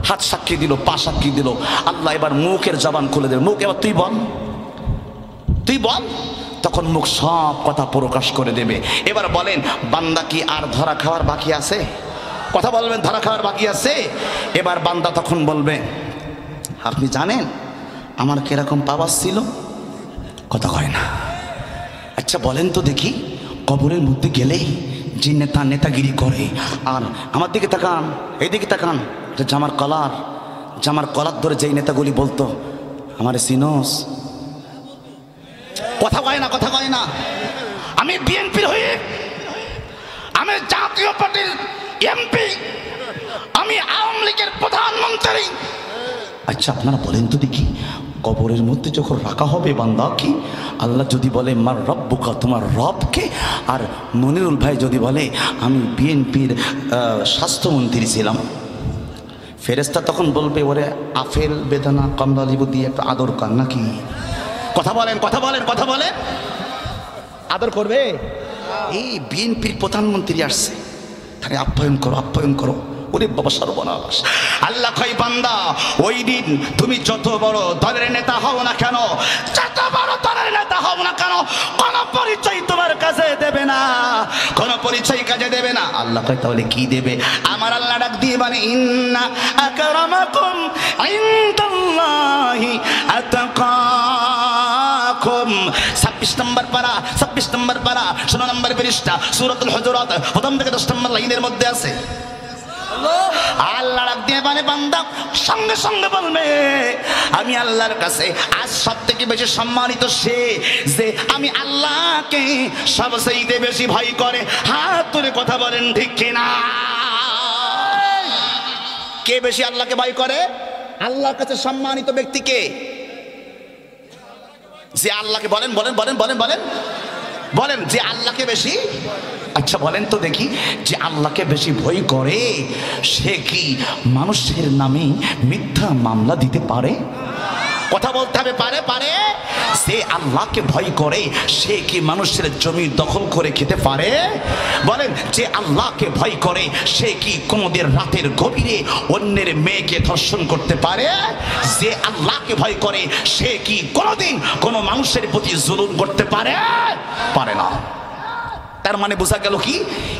হাত সাক্ষী দিল, পা সাক্ষী দিল। আল্লাহ এবার মুখের জবান খুলে দেবে। মুখ এবার তুই বল, তুই বল। তখন মুখ সব কথা প্রকাশ করে দেবে। এবার বলেন বান্দা কি আর ধরা খাওয়ার বাকি আছে? কথা বলবেন, ধরা খাওয়ার বাকি আছে? এবার বান্দা তখন বলবে আপনি জানেন আমার কিরকম পাওয়ার ছিল? কথা কয় না। আচ্ছা বলেন তো দেখি, কবরের মধ্যে গেলেই যে নেতাগিরি করে, আর আমার দিকে তাকান, এইদিকে তাকান, জামার কলার ধরে যেই নেতাগুলি বলতো আমার সিনোস, কথা কয় না, কথা কয় না। আমি বিএনপির হয়ে, আমি জাতীয় পার্টির এমপি, আমি আওয়ামী লীগের প্রধানমন্ত্রী। আচ্ছা আপনারা বলেন তো দেখি, কবরের মধ্যে যখন রাখা হবে বান্দা কি, আল্লাহ যদি বলে মার রব্বুকা, তোমার রবকে, আর মনিরুল ভাই যদি বলে আমি বিএনপির স্বাস্থ্যমন্ত্রী ছিলাম, ফেরেশতা তখন বলবে ওরে আপেল বেদানা কমলা লেবু দিয়ে একটা আদর কর নাকি? কথা বলেন, কথা বলেন, কথা বলেন। আদর করবে? এই বিএনপির প্রধানমন্ত্রী আসছে, তাহলে আপ্যায়ন করো, আপ্যায়ন করো। ওরে বাবা সর্বনাশ। আল্লাহ কয় বান্দা ওই দিন তুমি যত বড় দলের নেতা হও না কেন, যত বড় দলের নেতা হও না কেন, কোন পরিচয় তোমার কাছে দেবে না, কোন পরিচয় কাজে দেবে না। আল্লাহ কয় তাহলে কি দেবে? আমার আল্লাহ ডাক দিয়ে মানে ইন্না আকরামাকুম ইনদাল্লাহি আতাকাকুম। 26 নম্বর পারা, 26 নম্বর পারা, 16 নম্বর পৃষ্ঠা, সূরাতুল হুজুরাত, প্রথম থেকে 10 নম্বর লাইনের মধ্যে আছে। আল্লাহ ডাক দিয়ে মানে বান্দা সঙ্গে সঙ্গে বলবে আমি আল্লাহর কাছে আজ সব থেকে বেশি সম্মানিত সে যে আমি আল্লাহকে সবচেয়ে বেশি ভয় করে। হাত তুলে কথা বলেন ঠিক কিনা? কে বেশি আল্লাহকে ভয় করে? আল্লাহর কাছে সম্মানিত ব্যক্তি কে? যে আল্লাহকে বলেন বলেন বলেন বলেন বলেন বলেন যে আল্লাহকে বেশি, আচ্ছা বলেন তো দেখি, যে আল্লাহকে বেশি ভয় করে সে কি মানুষের নামে মিথ্যা মামলা দিতে পারে? কথা বলতে হবে, পারে? পারে। সে আল্লাহকে ভয় করে সে কি মানুষের জমি দখল করে খেতে পারে? বলেন, যে আল্লাহকে ভয় করে সে কি কোনোদিন রাতের গভীরে অন্যের মেয়েকে ধর্ষণ করতে পারে? যে আল্লাহকে ভয় করে সে কি কোনোদিন কোনো মানুষের প্রতি জুলুম করতে পারে? পারে না। তার মানে বোঝা গেল কি,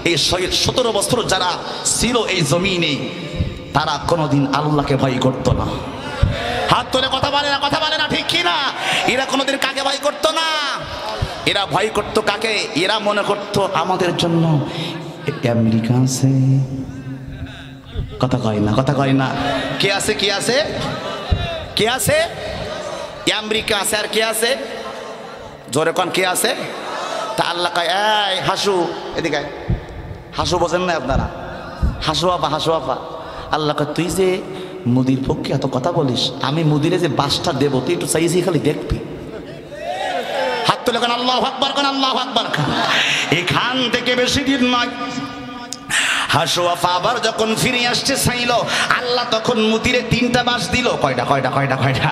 এই 17 বছর যারা ছিল এই জমিনে তারা কোনোদিন আল্লাহকে ভয় করত না। হাত তুলে কথা বলে না, কথা বলে না ঠিক কি না? এরা কোনোদিন কাকে ভয় করতো না? এরা ভয় করতো কাকে? এরা মনে করতো আমাদের জন্য আমেরিকা আছে। কথা কয় না, কথা কয় না। কে আছে? কে আছে? কে আছে? আমেরিকা আছে। আর কে আছে? জোরে কোন কে আছে? তা আল্লাহ কয় এই হাসু এদিকে আয়। হাসু বোঝেন না আপনারা? হাসু আপা, হাসু আপা। আল্লাহ কয় তুই যে মুদির পক্ষে এত কথা বলিস, আমি মুদিরে যে বাসটা দেবো তুই একটু চাইছি খালি দেখবি। হাত তুলে কেন আল্লাহু আকবার, কেন আল্লাহু আকবার। এখান থেকে বেশি দিন নয়, হাসুয়াফা আবার যখন ফিরে আসছে চাইল, আল্লাহ তখন মুদিরে 3টা বাস দিল। কয়টা? কয়টা? কয়টা? কয়টা?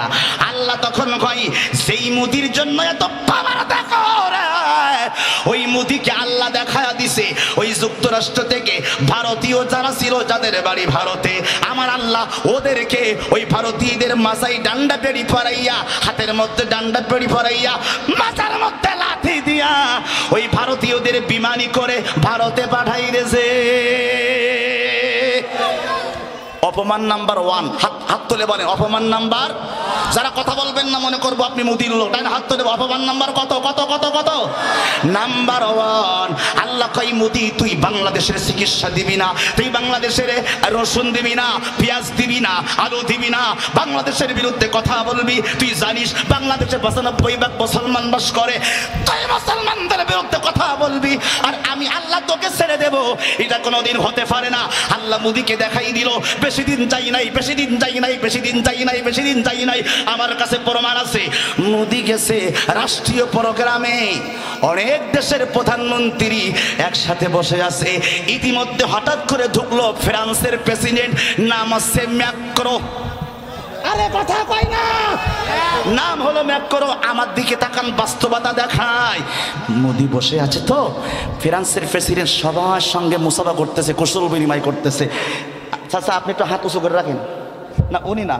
আল্লাহ তখন কয় সেই মুদির জন্য এত পাওয়ার দেখো রে, ওই মুদিকে আল্লাহ দেখায়া দিছে ওই যুক্তরাষ্ট্র থেকে ভারতীয় যারা ছিল, যাদের বাড়ি ভারতে, আমার আল্লাহ ওদেরকে ওই ভারতীয়দের মাথায় ডান্ডা পেড়ি পরাইয়া, হাতের মধ্যে ডান্ডা পেড়ি পরাইয়া, মাথার মধ্যে লাথি দিয়া ওই ভারতীয়দের বিমানি করে ভারতে পাঠাই দিয়েছে। অপমান নাম্বার 1। হাত তুলে বলেন অপমান নাম্বার। যারা কথা বলবেন না মনে করবো আপনি মুদির লোক, তাই না? হাত তুলে অপমান নাম্বার কত? কত? কত? কত? নাম্বার 1। আল্লাহ কই মুদি তুই বাংলাদেশের চিকিৎসা দিবি না, তুই বাংলাদেশের রসুন দিবি না, পেঁয়াজ দিবি না, আলু দিবি না, বাংলাদেশের বিরুদ্ধে কথা বলবি। তুই জানিস বাংলাদেশে 95% মুসলমান বাস করে, তুই মুসলমানদের বিরুদ্ধে কথা বলবি আর আমি আল্লাহ তোকে ছেড়ে দেব? এটা কোনোদিন হতে পারে না। আল্লাহ মুদিকে দেখাই দিল। বেশি দিন যাই নাই, বেশি দিন যাই নাই, বেশি দিন যাই নাই, বেশি দিন যাই নাই। আমার কাছে প্রমাণ আছে। মোদি গেছে রাষ্ট্রীয় প্রোগ্রামে, অনেক দেশের প্রধানমন্ত্রী একসাথে বসে আছে। ইতিমধ্যে হঠাৎ করে ঢুকলো ফ্রান্সের প্রেসিডেন্ট, নাম হচ্ছে ম্যাক্রো। আরে কথা কয় না, নাম হলো ম্যাক্রো। আমার দিকে তাকান, বাস্তবতা দেখায়। মোদি বসে আছে তো, ফ্রান্সের প্রেসিডেন্ট সবার সঙ্গে মুসাফা করতেছে, কুশল বিনিময় করতেছে। আচ্ছা আপনি একটু হাত উঁচু করে রাখেন না, উনি না,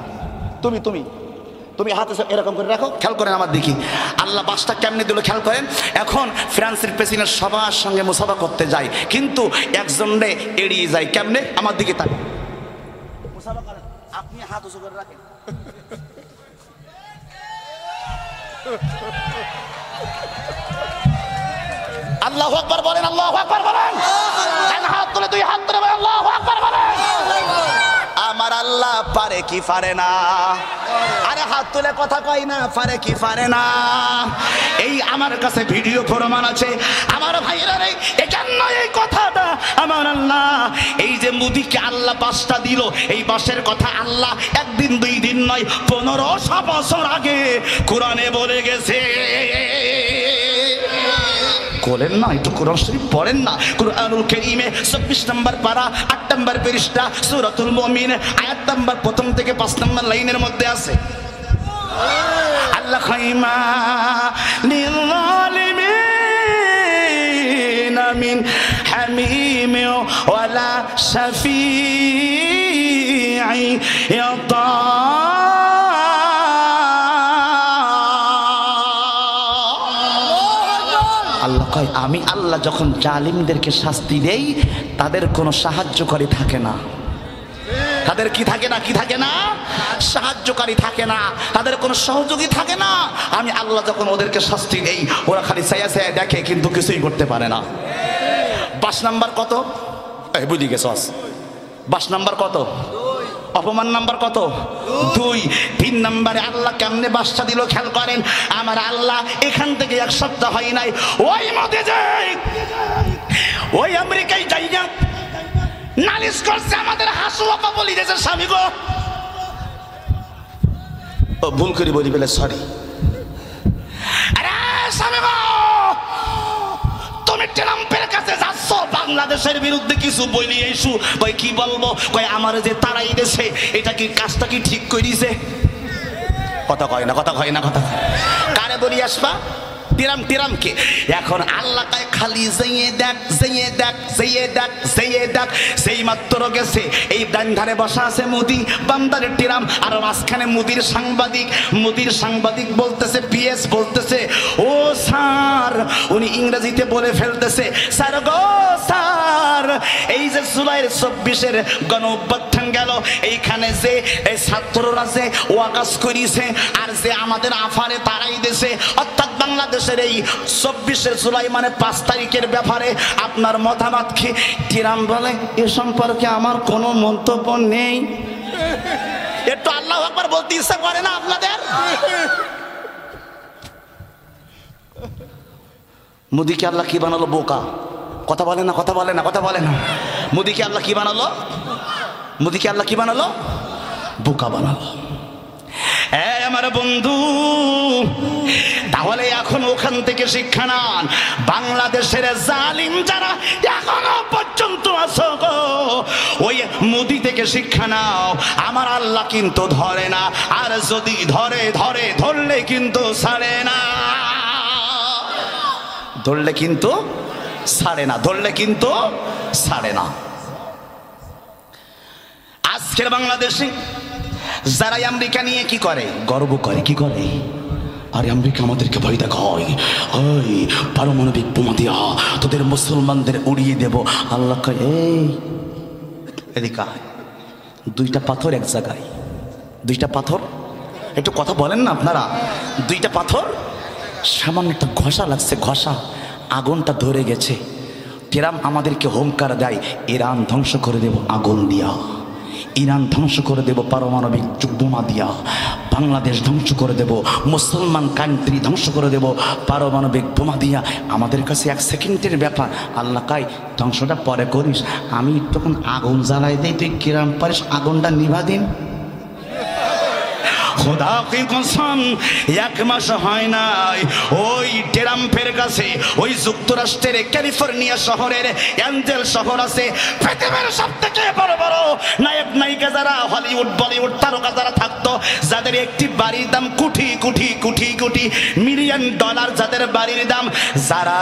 তুমি তুমি তুমি হাত এরকম করে রাখো, খেয়াল করেন আমার দিকে। আল্লাহ বাসটা কেমনে দিল খেয়াল করেন। এখন ফ্রান্সের প্রেসিডেন্ট সবার সঙ্গে মুসাফা করতে যায়, কিন্তু একজনে এড়িয়ে যায়। কেমনে? আমার দিকে তাক, মুসাফা করেন, আপনি হাত উঁচু করে রাখেন। আল্লাহু আকবার বলেন, আল্লাহু আকবার বলেন। হাত তুলে, দুই হাত তুলে বলেন আল্লাহু আকবার বলেন। আমার আল্লাহ পারে কি পারে না? আরে হাত তুলে কথা কয় না, পারে কি পারে না? এই আমার কাছে ভিডিও প্রমাণ আছে আমার ভাইরা রে। এজন্য এই কথাটা আমার আল্লাহ, এই যে মোদিকে আল্লাহ বাসটা দিল, এই বাসের কথা আল্লাহ একদিন দুই দিন নয় 1500 বছর আগে কোরআনে বলে গেছে। বলেন না, একটু কোরআন শরীফ পড়েন না। কুরআনুল কারীমে 24 নম্বর পারা 8 নম্বর পৃষ্ঠা সূরাতুল মুমিন আয়াত নম্বর 1 থেকে 5 নম্বর লাইনের মধ্যে আছে আল্লাহ খাইমা লিযালিমিন মিন হামিম ওয়ালা শাফিঈ ইয়াতা। আল্লাহ কয় আমি আল্লাহ যখন জালিমদেরকে শাস্তি দেই তাদের কোনো সাহায্যকারী থাকে না। তাদের কি থাকে না? কি থাকে না? সাহায্যকারী থাকে না, তাদের কোনো সহযোগী থাকে না। আমি আল্লাহ যখন ওদেরকে শাস্তি দেই ওরা খালি ছায়া ছায়া দেখে, কিন্তু কিছুই করতে পারে না। 5 নাম্বার কত? এই বুঝি গেছস। 5 নাম্বার কত? অপমান নাম্বার কত? 2। 3 নম্বরে আল্লাহ কেমনে বাসটা দিল খেয়াল করেন। আমার আল্লাহ এখান থেকে 1 সপ্তাহ হয় নাই ওই মধ্যে যাই, ওই আমেরিকায় যাই না, নালিশ করছে আমাদের হাসু আপা বলি দিয়েছে স্বামী গো, ও ভুল করে বলি বলে সরি। আরে স্বামী গো, তুমি ট্রাম্পের কাছে যাচ্ছ বাংলাদেশের বিরুদ্ধে কিছু বলি এসু। কই কি বলবো? কই আমার যে তারাই দেশে এটা কি কাজটা কি ঠিক করে দিছে? কথা কয় না, কথা কয় না, কথা কারে বলি আসবা? টিরামকে। এখন আল্লাহ কয় খালি যেয়ে দেখ, যেয়ে দেখ, যেয়ে দেখ, যেয়ে দেখ। সেই মাত্র গেছে, এই ডান ধারে বসা আছে মোদি, বাম ধারে টিরাম, আর মাঝখানে মোদির সাংবাদিক বলতেছে, পিএস বলতেছে ও স্যার, উনি ইংরেজিতে বলে ফেলতেছে স্যার গো স্যার, এই যে জুলাইয়ের 24-এর গণ অভ্যুত্থান গেল, এইখানে যে এই ছাত্ররা যে ওয়াকাজ করিছে আর যে আমাদের আফারে তারাই দেশে, অর্থাৎ বাংলাদেশের এই 24শে জুলাই মানে 5 তারিখের ব্যাপারে আপনার মতামত কি? টিরাম বলে এ সম্পর্কে আমার কোনো মন্তব্য নেই। একটু আল্লাহু আকবার বলতে ইচ্ছা করে না আপনাদের? মোদিকে আল্লাহ কি বানালো? বোকা। কথা বলে না, কথা বলে না, কথা বলে না। মোদিকে আল্লাহ কি বানালো? মোদিকে আল্লাহ কি বানালো? বোকা বানালো। আমার বন্ধু, তাহলে এখন ওখান থেকে শিক্ষা নান। বাংলাদেশের জালিম যারা এখনো পর্যন্ত আছো গো, ওই মোদি থেকে শিক্ষা নাও। আমার আল্লাহ কিন্তু ধরে না, আর যদি ধরলে কিন্তু ছাড়ে না, ধরলে কিন্তু ছাড়ে না, ধরলে কিন্তু ছাড়ে না। আজকের বাংলাদেশে যারা আমেরিকা নিয়ে কি করে? গর্ব করে। কি করে? আর আমেরিকা আমাদেরকে ভয় দেখায়, ওই পারমাণবিক বোমা দিয়া তোদের মুসলমানদের উড়িয়ে দেব। আল্লাহ কয় এই এদিকে আয়, 2টা পাথর এক জায়গায়, 2টা পাথর, একটু কথা বলেন না আপনারা। 2টা পাথর সামান্য একটা ঘষা লাগছে, ঘষা, আগুনটা ধরে গেছে। কেরাম আমাদেরকে হুঙ্কার দেয় ইরান ধ্বংস করে দেব আগুন দিয়া, ইরান ধ্বংস করে দেব পারমাণবিক বোমা দিয়া, বাংলাদেশ ধ্বংস করে দেব, মুসলমান কান্ট্রি ধ্বংস করে দেব পারমাণবিক বোমা দিয়া। আমাদের কাছে 1 সেকেন্ডের ব্যাপার। আল্লাহ কাই ধ্বংসটা পরে করিস, আমি তখন আগুন জ্বালাই দেই, তুই কিরাম পারিস আগুনটা নিভা দিন। খোদা কি কসম, 1 মাস হয় নাই ওই ট্রাম্পের কাছে, ওই যুক্তরাষ্ট্রের ক্যালিফোর্নিয়া শহরের অ্যাঞ্জেল শহর আছে, পৃথিবীর সবথেকে বড় বড় নায়ক নায়িকা যারা হলিউড বলিউড তারকা যারা থাকতো, যাদের একটি বাড়ির দাম কোটি কোটি কোটি কোটি মিলিয়ন ডলার, যাদের বাড়ির দাম, যারা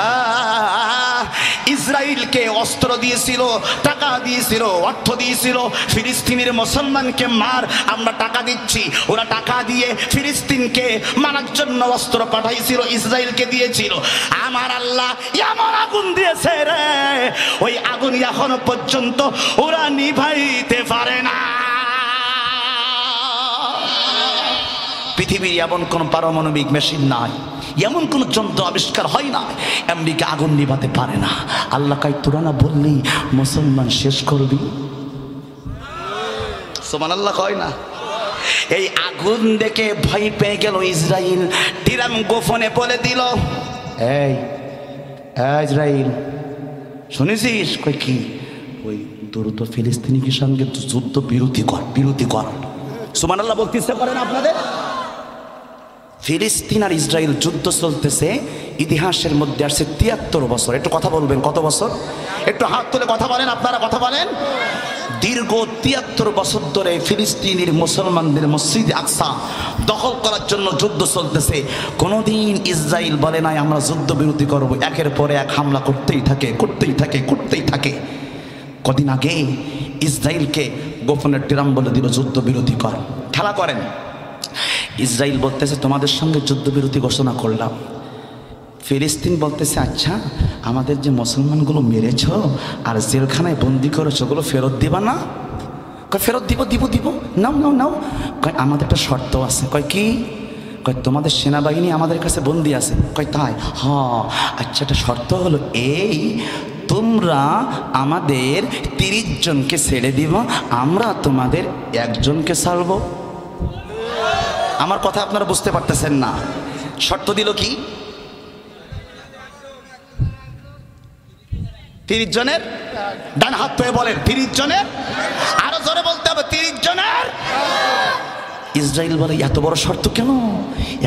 ইসরায়েলকে অস্ত্র দিয়েছিল, টাকা দিয়েছিল, অর্থ দিয়েছিল, ফিলিস্তিনের মুসলমানকে মার, আমরা টাকা দিচ্ছি, ওরা টাকা দিয়ে ফিলিস্তিনকে মারার জন্য অস্ত্র পাঠাইছিল, ইসরায়েলকে দিয়েছিল। আমার আল্লাহ এমন আগুন দিয়েছে রে, ওই আগুন এখনো পর্যন্ত ওরা নিভাইতে পারে না। পৃথিবীর এমন কোন পারমাণবিক মেশিন নাই, এমন কোন যন্ত্র আবিষ্কার হয় না, আমেরিকা আগুন নিভাতে পারে না। আল্লাহ কাই তোরা না বললি মুসলমান শেষ করবি? সুবহানাল্লাহ কয় না? এই আগুন দেখে ভয় পেয়ে গেল ইসরাইল। টিরাম গোপনে বলে দিল, এই ইসরাইল শুনেছিস? কই কি? ওই দ্রুত ফিলিস্তিনির সঙ্গে যুদ্ধ বিরতি কর। সুবহানাল্লাহ বলতে ইচ্ছা করে না আপনাদের? ফিলিস্তিন আর ইসরায়েল যুদ্ধ চলতেছে, ইতিহাসের মধ্যে আসছে ৭৩ বছর। একটু কথা বলবেন, কত বছর? একটু হাত তুলে কথা বলেন, আপনারা কথা বলেন। দীর্ঘ ৭৩ বছর ধরে ফিলিস্তিনের মুসলমানদের মসজিদ আকসা দখল করার জন্য যুদ্ধ চলতেছে। কোনোদিন ইসরায়েল বলে নাই আমরা যুদ্ধ বিরতি করব। একের পরে এক হামলা করতেই থাকে। কদিন আগে ইসরায়েলকে গোপনে টিরাম বলে দিল যুদ্ধ বিরতি কর, খেলা করেন। ইসরায়েল বলতেছে তোমাদের সঙ্গে যুদ্ধবিরতি ঘোষণা করলাম। ফিলিস্তিন বলতেছে আচ্ছা আমাদের যে মুসলমানগুলো মেরেছ আর জেলখানায় বন্দি করেছ ওগুলো ফেরত দিবা না? কয় ফেরত দিব। নাও। কয় আমাদের একটা শর্ত আছে। কয় কি? কয় তোমাদের সেনাবাহিনী আমাদের কাছে বন্দি আছে। কয় তাই? হ্যাঁ। আচ্ছা একটা শর্ত হলো এই, তোমরা আমাদের ৩০ জনকে ছেড়ে দিব, আমরা তোমাদের একজনকে ছাড়ব। আমার কথা আপনারা বুঝতে পারতেছেন না। শর্ত দিল কি? ৩০ জনের। ডান হাত পেয়ে বলেন ৩০ জনের। আরো জোরে বলতে হবে ৩০ জনের। ইসরায়েল বলে এত বড় শর্ত কেন?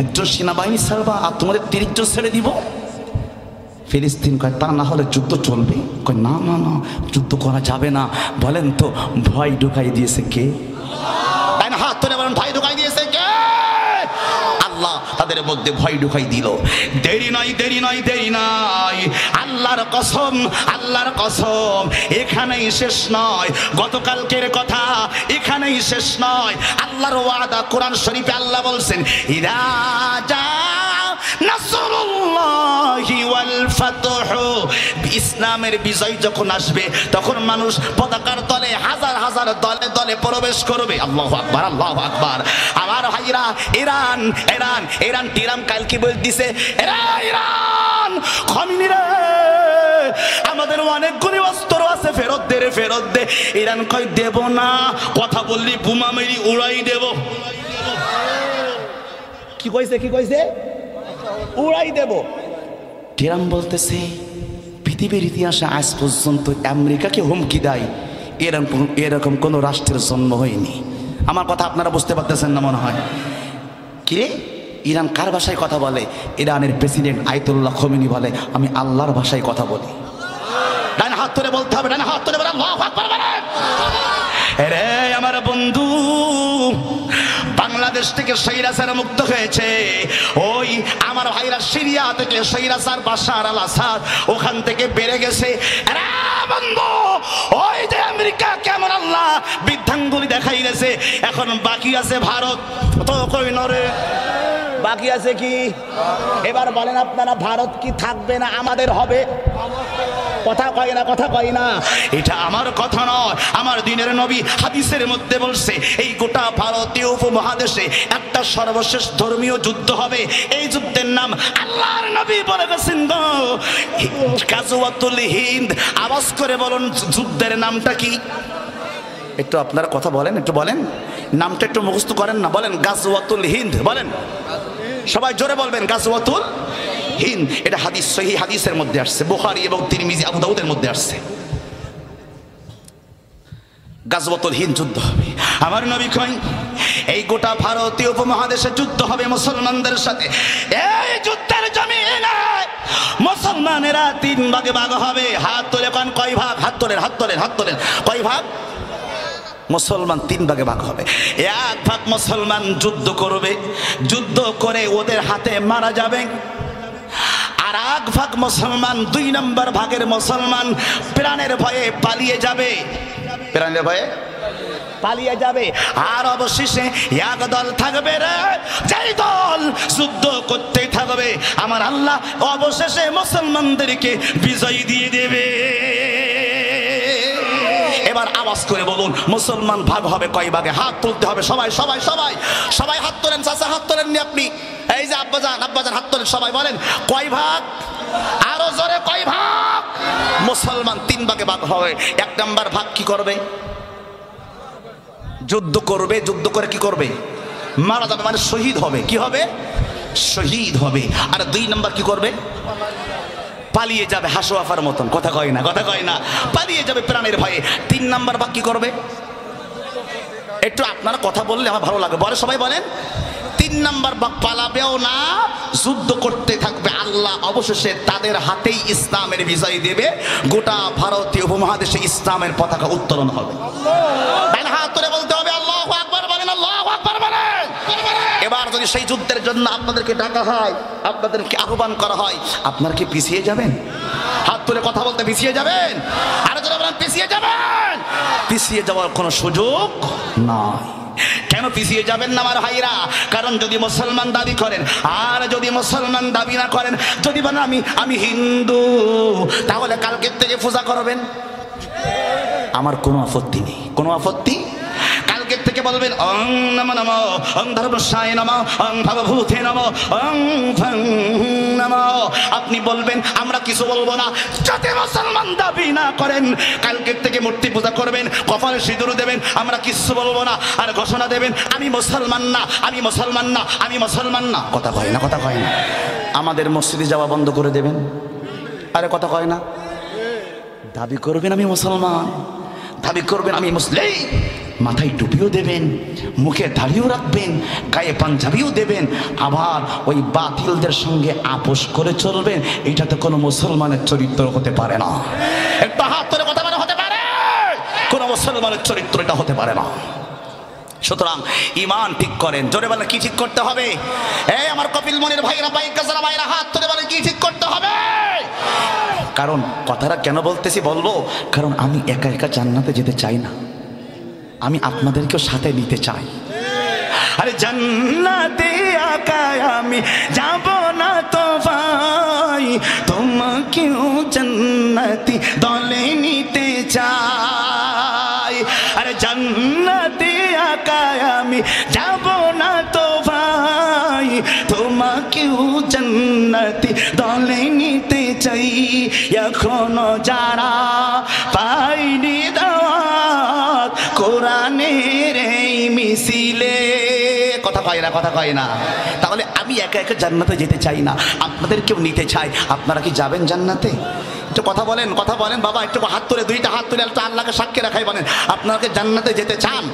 একজন সেনাবাহিনী ছাড়বা আর তোমাদের ৩০ জন ছেড়ে দিব। ফিলিস্তিন কয় তা না হলে যুদ্ধ চলবে। কয় না যুদ্ধ করা যাবে না। বলেন তো ভয় ঢুকাই দিয়েছে কে? ডান হাত তুলে বলেন ভয় ঢুকাই দিয়েছে কে? আল্লাহ তাদের মধ্যে ভয় ঢুকাই দিল। দেরি নাই। আল্লাহর কসম এখানেই শেষ নয়। গতকালকের কথা এখানেই শেষ নয়। আল্লাহর ওয়াদা কোরআন শরীফে আল্লাহ বলছেন ইদা জা নাসরুল্লাহি ওয়াল ফাতহু, ইসলামের বিজয় যখন আসবে তখন মানুষ পতাকার তলে হাজার দলে প্রবেশ করবে। আল্লাহু আকবার। আমার ভাইরা ইরান টিরাম কাল কি বল দিছে? ইরান খমিনি রে, আমাদের অনেকগুলি অস্ত্র আছে, ফেরত দে। ইরান কয় দেব না, কথা বললি বোমা মেরি উড়াই দেব। কি কইছে? উড়াই দেব। টিরাম বলতেছে পৃথিবীর ইতিহাসে আজ পর্যন্ত আমেরিকাকে হুমকি দেয় এরকম কোন রাষ্ট্রের জন্ম হয়নি। আমার কথা আপনারা বুঝতে পারতেছেন না মনে হয়। কি ইরান কার ভাষায় কথা বলে? ইরানের প্রেসিডেন্ট আয়াতুল্লাহ খোমেনি বলে আমি আল্লাহর ভাষায় কথা বলি। ডান হাত তুলে বলতে হবে, ডান হাত তুলে বলে আল্লাহু আকবার বলেন। আরে আমার বন্ধু, বাংলাদেশ থেকে স্বৈরাচার মুক্ত হয়েছে। ওই আমার ভাইরা সিরিয়া থেকে স্বৈরাচার বাশার আল আসাদ ওখান থেকে বেড়ে গেছে। আরে বন্ধু, ওই যে আমেরিকা কেমন আল্লাহ বৃদ্ধাঙ্গুলি দেখাই গেছে। এখন বাকি আছে ভারত। তো কই নরে বাকি আছে কি? এবার বলেন আপনারা ভারত কি থাকবে না আমাদের হবে? কথা কয় না। এটা আমার কথা নয়, আমার দিনের নবী হাদিসের মধ্যে বলছে এই গোটা ভারতীয় উপমহাদেশে একটা সর্বশেষ ধর্মীয় যুদ্ধ হবে। এই যুদ্ধের নাম আল্লাহর নবী বলে গেছেন গাজওয়াতুল হিন্দ। আওয়াজ করে বলুন যুদ্ধের নামটা কি? একটু আপনারা কথা বলেন, একটু বলেন নামটা, একটু মুখস্থ করেন না। বলেন গাজওয়াতুল হিন্দ, বলেন সবাই জোরে বলবেন গাজওয়াতুল হিন্দ। এটা হাদিস, সহিহ হাদিসের মধ্যে আসছে, বুখারী এবং তিরমিজি আবু দাউদের মধ্যে আসছে। গাজওয়াতুল হিন্দ যুদ্ধ হবে। আমার নবী কয় এই গোটা ভারতীয় উপমহাদেশে যুদ্ধ হবে মুসলমানদের সাথে। এই যুদ্ধের জমিনে মুসলমানেরা 3 ভাগে ভাগ হবে। হাত তুলে কোন কয় ভাগ? হাত তোলেন। কয় ভাগ? মুসলমান 3 ভাগে ভাগ হবে। 1 ভাগ মুসলমান যুদ্ধ করবে, যুদ্ধ করে ওদের হাতে মারা যাবে। আর 1 ভাগ মুসলমান, 2 নম্বর ভাগের মুসলমান প্রাণের ভয়ে পালিয়ে যাবে। আর অবশেষে 1 দল থাকবে রে, যেই দল যুদ্ধ করতে থাকবে আমার আল্লাহ অবশেষে মুসলমানদেরকে বিজয় দিয়ে দেবে। এবার আওয়াজ করে বলুন মুসলমান ভাগ হবে কয় ভাগে? হাত তুলতে হবে সবাই হাত তোলেন। চাচা হাত তোলেননি আপনি? এই যে আব্বাজান হাত তোলেন। সবাই বলেন কয় ভাগ? আরো জোরে কয় ভাগ? মুসলমান 3 ভাগে ভাগ হবে। 1 নম্বর ভাগ কি করবে? যুদ্ধ করবে, যুদ্ধ করে কি করবে? মারা যাবে, মানে শহীদ হবে। কি হবে? শহীদ হবে। আর 2 নম্বর কি করবে? পালিয়ে যাবে হাসু আফার মতন। কথা কয় না, কথা কয় না, পালিয়ে যাবে প্রাণের ভয়ে। 3 নম্বর বা কি করবে? একটু আপনারা কথা বললে আমার ভালো লাগে, বলে সবাই বলেন। 3 নম্বর বা পালাবেও না, যুদ্ধ করতে থাকবে। আল্লাহ অবশেষে তাদের হাতেই ইসলামের বিজয় দেবে, গোটা ভারতীয় উপমহাদেশে ইসলামের পতাকা উত্তোলন হবে। হাত তুলে বলতে হবে আল্লাহু আকবার, বলেন আল্লাহু আকবার বলেন। এবার যদি সেই যুদ্ধের জন্য আপনাদেরকে ডাকা হয়, আপনাদেরকে আহ্বান করা হয়, আপনারা কি পিছিয়ে যাবেন? হাত তুলে কথা বলতে পিছিয়ে যাবেন? আর যারা বলেন পিছিয়ে যাবেন, পিছিয়ে যাওয়ার কোনো সুযোগ নাই। কেন পিছিয়ে যাবেন না আমার ভাইরা? কারণ যদি মুসলমান দাবি করেন আর যদি মুসলমান দাবি না করেন, যদি বলেন আমি হিন্দু, তাহলে কালকের থেকে পূজা করবেন, আমার কোনো আপত্তি নেই, কোনো আপত্তি। কালকের থেকে বলবেন ওং নমো নমো, ওং ধর্মসায় নমো, ওং ভগভূতে নমো, ওং ফং নমো। আপনি বলবেন, আমরা কিছু বলবো না। যদি মুসলমান দাবি না করেন, কালকের থেকে মূর্তি পূজা করবেন, কপালে সিঁদুর দেবেন, আমরা কিছু বলবো না। আর ঘোষণা দেবেন আমি মুসলমান না, আমি মুসলমান না, আমি মুসলমান না। কথা কয় না, কথা কয় না। আমাদের মসজিদে যাওয়া বন্ধ করে দেবেন। আরে কথা কয় না। দাবি করবেন আমি মুসলমান, দাবি করবেন আমি মুসলিম, মাথায় টুপিও দেবেন, মুখে দাড়িও রাখবেন, গায়ে পাঞ্জাবিও দেবেন, আবার ওই বাতিলদের সঙ্গে আপোষ করে চলবেন। এটা তো কোনো মুসলমানের চরিত্র হতে পারে না। একটা হাত ধরে কথা বলা হতে পারে, কোনো মুসলমানের চরিত্র এটা হতে পারে না। সুতরাং ইমান ঠিক করেন। জোরে বলেন কি ঠিক করতে হবে? এই আমার কপিল মনির ভাইরা, বাইকাজরা ভাইরা, হাত ধরে বলেন কি ঠিক করতে হবে? কারণ কথাটা কেন বলতেছি বলবো, কারণ আমি একা একা জান্নাতে যেতে চাই না, আমি আপনাদেরকেও সাথে নিতে চাই। আরে জান্নাতে একা আমি যাব না তো ভাই, তোমাকেও জান্নাতি দলে নিতে চাই। আরে জান্নাতে একা আমি যাব না তো ভাই, তোমাকেও জান্নাতি দলে নিতে চাই। এখনো যারা পাইনি দাওয়াত কোরআনের এই মিছিলে, কথা কয় না, কথা কয় না। তাহলে আমি একা একা জান্নাতে যেতে চাই না, আপনাদেরকেও নিতে চাই। আপনারা কি যাবেন জান্নাতে? একটু কথা বলেন, কথা বলেন বাবা, একটু হাত তুলে, 2টা হাত তুলে একটু আল্লাহকে সাক্ষী রাখাই বলেন আপনারা কি জান্নাতে যেতে চান?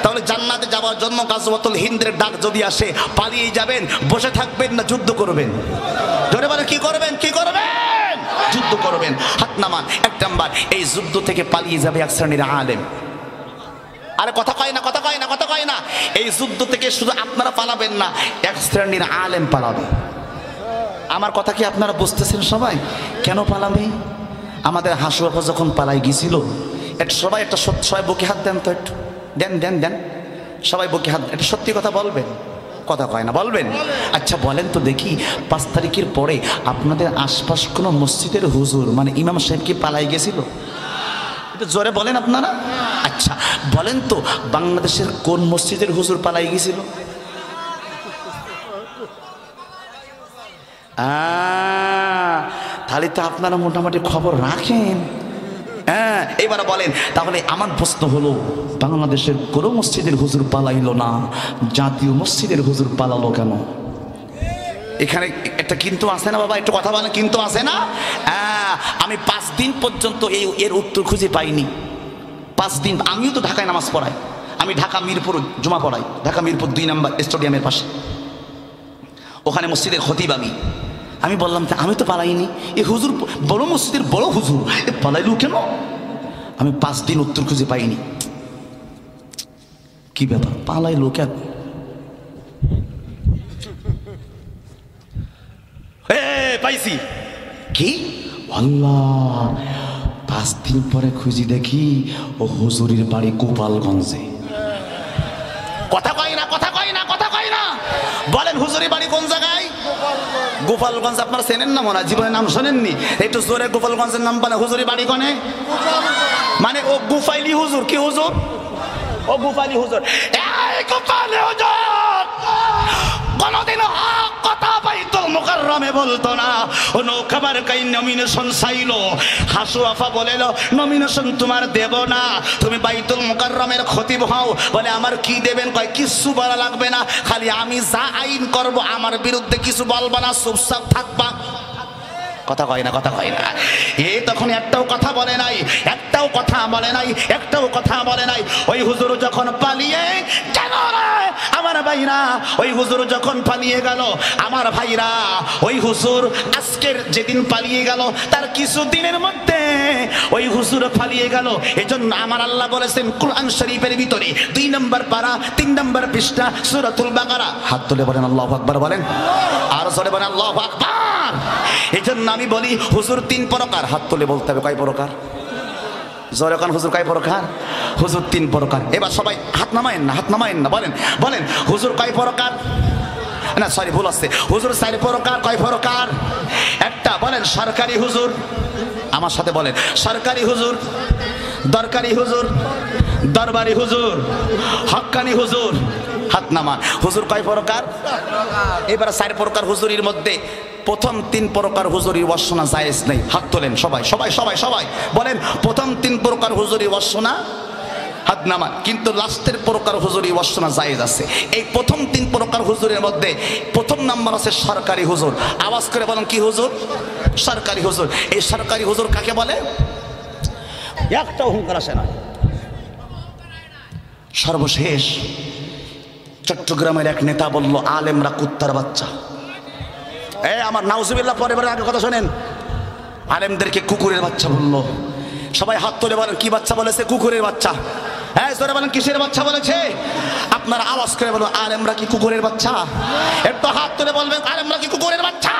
তাহলে জান্নাতে যাওয়ার জন্য গাজওয়াতুল হিন্দের ডাক যদি আসে, পালিয়ে যাবেন, বসে থাকবেন না যুদ্ধ করবেন? জোরে বলে কি করবেন? কি করবেন? যুদ্ধ করবেন। হাত নামান। 1 নাম্বার, এই যুদ্ধ থেকে পালিয়ে যাবে এক শ্রেণীর আলেম। আরে কথা কয় না, কথা কয় না, কথা কয় না। এই যুদ্ধ থেকে শুধু আপনারা পালাবেন না, এক শ্রেণীর আলেম পালাবে। আমার কথা কি আপনারা বুঝতেছেন সবাই? কেন পালাবে? আমাদের হাসু আপা যখন পালাই গিয়েছিল, একটু সবাই একটা সবাই বুকে হাত দেন তো, একটু দেন দেন দেন, সবাই বুকে হাত, একটা সত্যি কথা বলবেন, কথা কয় না, বলবেন? আচ্ছা বলেন তো দেখি, 5 তারিখের পরে আপনাদের আশপাশ কোনো মসজিদের হুজুর মানে ইমাম সাহেব কি পালাই গেছিল? এটা জোরে বলেন আপনারা। আচ্ছা বলেন তো, বাংলাদেশের কোন মসজিদের হুজুর পালাই গেছিল? তাহলে তো আপনারা মোটামুটি খবর রাখেন। হ্যাঁ, এবার বলেন তাহলে আমার প্রশ্ন হলো, বাংলাদেশের কোনো মসজিদের হুজুর পালাইলো না, জাতীয় মসজিদের হুজুর পালালো কেন? এখানে একটা কিন্তু আছে না বাবা, একটু কথা বলেন, কিন্তু আছে না? আমি 5 দিন পর্যন্ত এর উত্তর খুঁজে পাইনি। 5 দিন আমিও তো ঢাকায় নামাজ পড়াই, আমি ঢাকা মিরপুর জুমা পড়াই, ঢাকা মিরপুর 2 নম্বর স্টেডিয়ামের পাশে, ওখানে মসজিদের খতিব আমি বললাম আমি তো পালাইনি, এই হুজুর বড় মসজিদের বড় হুজুর, এ পালাইলো কেন? আমি 5 দিন উত্তর খুঁজে পাইনি। কি ব্যাপার, পালাইলো কেন? পাইছি কি? আল্লাহ, 5 দিন পরে খুঁজি দেখি ও হুজুরের বাড়ি গোপালগঞ্জে। কথা কয় না, কথা কয় না, কথা কয় না। বলেন হুজুরের বাড়ি কোন জায়গায়? গোপালগঞ্জ। আপনারা চেনেন না মনে হয়, জীবনের নাম শোনেননি, একটু জোরে গোপালগঞ্জের নাম বলে। হুজুরের বাড়ি কোনে? মানে ও গুফাইলি হুজুর। কি হুজুর? ও গুফাইলি হুজুর। এই গুফাইলি হুজুর কোনদিন হক কথা বাইতুল মুকাররম মুকাররমে বলতো না, ও নৌকাবার কাই নমিনেশন চাইলো, হাসু আফা বলেল নমিনেশন তোমার দেব না, তুমি বাইতুল মুকাররমের খতিব হও। বলে আমার কি দেবেন? কয় কিছু বলা লাগবে না, খালি আমি যা আইন করব আমার বিরুদ্ধে কিছু বলবা না, চুপচাপ থাকবা। কথা কয় না, কথা কয় না। এ তখন একটাও কথা বলে নাই, একটাও কথা বলে নাই, একটাও কথা বলে নাই। ওই হুজুর যখন পালিয়ে গেল আমার ভাইরা, ওই হুজুর যখন পালিয়ে গেল আমার ভাইরা, ওই হুজুর আজকের যেদিন পালিয়ে গেল তার কিছু দিনের মধ্যে ওই হুজুর পালিয়ে গেল। এজন্য আমার আল্লাহ বলেছেন কুরআন শরীফের ভিতরে 2 নম্বর পারা 3 নম্বর পৃষ্ঠা সূরাতুল বাকারা। হাত তুলে বলেন আল্লাহু আকবার বলেন, আর জোরে বলেন আল্লাহু আকবার। এজন্য আমি বলি হুজুর 3 প্রকার। হাত তুলে বলতে হবে কয় প্রকার? জোরে কোন হুজুর কয় প্রকার? হুজুর 3 প্রকার। এবার সবাই হাত নামায়েন না, হাত নামায়েন না, বলেন বলেন হুজুর কয় প্রকার? না সরি ভুল আসছে, হুজুর 4 প্রকার। কয় প্রকার? একটা বলেন সরকারি হুজুর, আমার সাথে বলেন সরকারি হুজুর, দরকারি হুজুর, দরবারি হুজুর, হক্কানি হুজুর। হাত নামান। হুজুর কয় প্রকার? এবার 4 প্রকার হুজুরির মধ্যে প্রথম 3 প্রকার হুজুরি ওয়াসনা জায়েজ নেই। হাত তোলেন সবাই সবাই সবাই সবাই বলেন প্রথম 3 প্রকার হুজুরি ওয়াসনা হাত নামান, কিন্তু লাস্টের প্রকার হুজুরি ওয়াসনা জায়েজ আছে। এই প্রথম 3 প্রকার হুজুরের মধ্যে প্রথম নাম্বার আছে সরকারি হুজুর। আওয়াজ করে বলেন কি হুজুর? সরকারি হুজুর। এই সরকারি হুজুর কাকে বলে? একটা হুঙ্কার আসে না। সর্বশেষ চট্টগ্রামের এক নেতা বলল আলেমরা কুত্তার বাচ্চা। আমার নাউজুবিল্লাহ পরে আগে কথা শোনেন, আলেমদেরকে কুকুরের বাচ্চা বললো। সবাই হাত তুলে বলেন কি বাচ্চা বলেছে? কুকুরের বাচ্চা। হ্যাঁ জোরে বলেন কিসের বাচ্চা বলেছে? আপনারা আওয়াজ করে বলুন আলেমরা কি কুকুরের বাচ্চা? একটু হাত তুলে বলবেন আলেমরা কি কুকুরের বাচ্চা?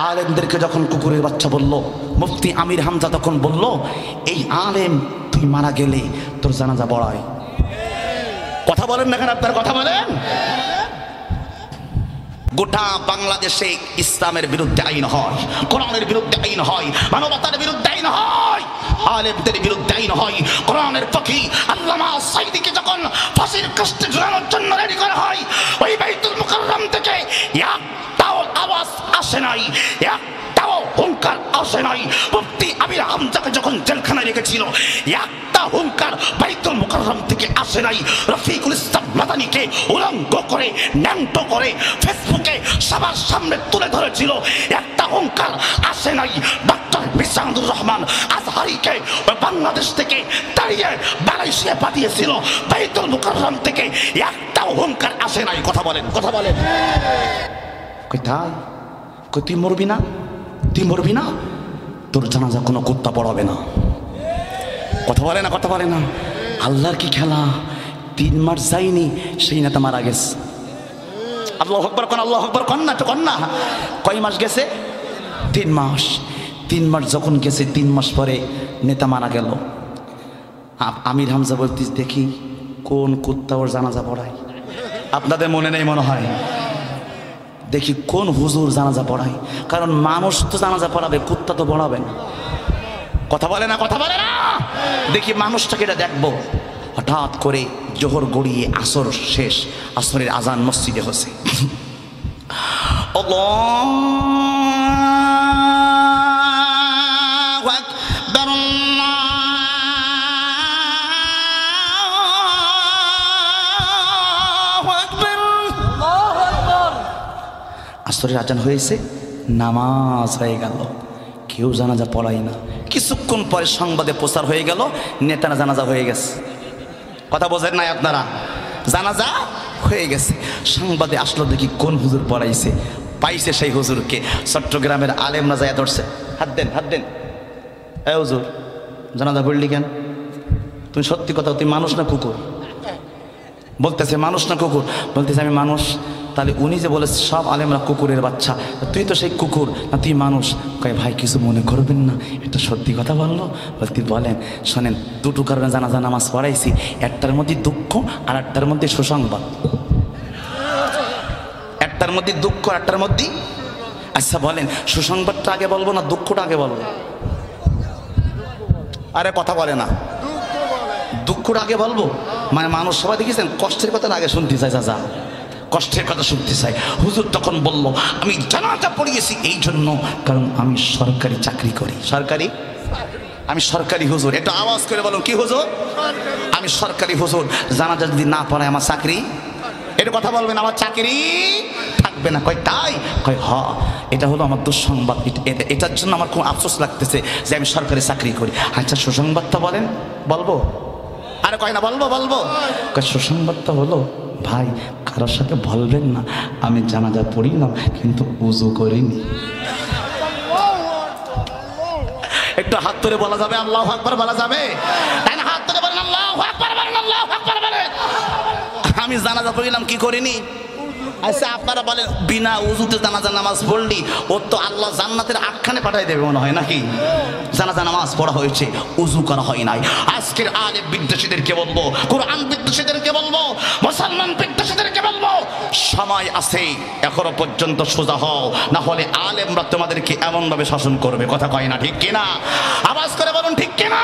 আলেমদেরকে যখন কুকুরের বাচ্চা বলল, মুফতি আমির হামজা তখন বলল এই আলেম তুই মারা গেলে তোর জানাজা পড়ায়। কথা বলেন না কেন আপনার? কথা বলেন। গোটা বাংলাদেশে ইসলামের বিরুদ্ধে আইন হয়, কোরআনের বিরুদ্ধে আইন হয়, মানবতার বিরুদ্ধে আইন হয়, আলেমদের বিরুদ্ধে আইন হয়। কোরআনের ফকি আল্লামা সাইদিকে যখন ফাঁসির কাস্টে ঝুলানোর জন্য রেডি করা হয়, ওই বাইতুল মুকাররম থেকে একটাও আওয়াজ আসে নাই, একটাও হুঙ্কার আসে নাই। মুফতি আমির হামজাকে যখন জেলখানায় রেখেছিল একটা হুঙ্কার বাইতুল মুকাররম থেকে আসে নাই। রফিকুল ইসলাম মাদানিকে উলঙ্গ করে ন্যাংট করে ফেসবুকে সবার সামনে তুলে ধরেছিল, একটা হুঙ্কার আসে নাই। ডক্টর বিসানুর রহমান আজহারিকে বাংলাদেশ থেকে তাড়িয়ে মালয়েশিয়া পাঠিয়েছিল, বাইতুল মুকাররম থেকে একটাও হুঙ্কার আসে নাই। কথা বলেন, কথা বলেন। কোথায়? তুই মরবি না, তুই মরবি না, তোর জানাজা কোনো কুত্তা পড়াবে না। কথা বলে না, কথা বলে না। আল্লাহর কি খেলা! 3 মাস যায়নি সেই নেতা মারা গেছে। আল্লাহু আকবার কোন, আল্লাহু আকবার কোন না, তো কোন না। কয় মাস গেছে? 3 মাস। 3 মাস যখন গেছে 3 মাস পরে নেতা মারা গেল। আমির হামজা বলতিস দেখি কোন কুত্তা ওর জানাজা পড়ায়। আপনাদের মনে নেই মনে হয়? দেখি কোন হুজুর জানাজা পড়ায়, কারণ মানুষ তো জানাজা পড়াবে, কুত্তা তো পড়াবে না। কথা বলে না, কথা বলে না। দেখি মানুষটাকে এটা দেখবো। হঠাৎ করে জোহর গড়িয়ে আসর শেষ, আসরের আজান মসজিদে হচ্ছে। আসরের আজান হয়েছে, নামাজ হয়ে গেল, কেউ জানাজা পড়াই না। কিছুক্ষণ পরে সংবাদে প্রচার হয়ে গেল নেতারা জানাজা হয়ে গেছে। কথা বোঝেন নাই আপনারা? জানাজা হয়ে গেছে। সংবাদে আসলো দেখি কোন হুজুর পড়াইছে, পাইছে সেই হুজুরকে। চট্টগ্রামের আলেমরা যায় ধরছে, হাত দেন, হাত দেন। এ হুজুর জানাজা পড়লি কেন? তুমি সত্যি কথা, তুই মানুষ না কুকুর? বলতেছে মানুষ না কুকুর? বলতেছে আমি মানুষ। তাহলে উনি যে বলে সব আলেমরা কুকুরের বাচ্চা, তুই তো সেই কুকুর না, তুই মানুষ। কয় ভাই কিছু মনে করবেন না, এটা সত্যি কথা বললো। বলতে বলেন, শোনেন, 2টো কারণে জানাজা নামাজ পড়াইছি, একটার মধ্যে দুঃখ আর একটার মধ্যে সুসংবাদ। একটার মধ্যে দুঃখ আর একটার মধ্যে, আচ্ছা বলেন সুসংবাদটা আগে বলবো না দুঃখটা আগে বলবো? আরে কথা বলে না, দুঃখটা আগে বলবো। মানে মানুষ সবাই দেখেছেন কষ্টের কথা আগে শুনতে চাই, যা কষ্টের কথা শুনতে চাই। হুজুর তখন বলল, আমি জানাজা পড়িয়েছি এই জন্য কারণ আমি সরকারি চাকরি করি। আমি সরকারি হুজুর। একটু আওয়াজ করে বলুন, কি হুজুর? আমি সরকারি হুজুর। জানাজা যদি না পড়ায় আমার চাকরি, এটা কথা বলবেন, আমার চাকরি থাকবে না। কয় তাই? কয় হ, এটা হলো আমার দুঃসংবাদ। এটার জন্য আমার খুব আফসোস লাগতেছে যে আমি সরকারি চাকরি করি। আচ্ছা সুসংবাদটা বলেন। বলবো? আরে কয় না, বলবো। কয় সুসংবাদটা হলো ভাই, কারোর সাথে বলবেন না আমি জানাজা পড়ি না কিন্তু উজু করিনি। একটু হাত ধরে বলা যাবে আল্লাহু আকবার? বলা যাবে? তাই না? হাত ধরে বলেন আল্লাহু আকবার, বলেন আল্লাহু আকবার বলেন। আমি জানাজা পড়িলাম, কি করিনি? আচ্ছা আপনারা বলেন, বিনা উজুতে জানাজা নামাজ পড়লি ওর তো আল্লাহ জান্নাতের আখ্যানে পাঠাই দেবে মনে হয় নাকি? জানাজা নামাজ পড়া হয়েছে, উজু করা হয় নাই। আজকের আলেম বিদ্বেষীদেরকে বলবো, কোরআন বিদ্বেষীদেরকে বলবো, মুসলমান বিদ্বেষীদেরকে বলবো, সময় আছে, এখনো পর্যন্ত সোজা হও, না হলে আলেমরা তোমাদেরকে এমন ভাবে শাসন করবে। কথা কয় না, ঠিক কিনা? আওয়াজ করে বলুন, ঠিক কিনা?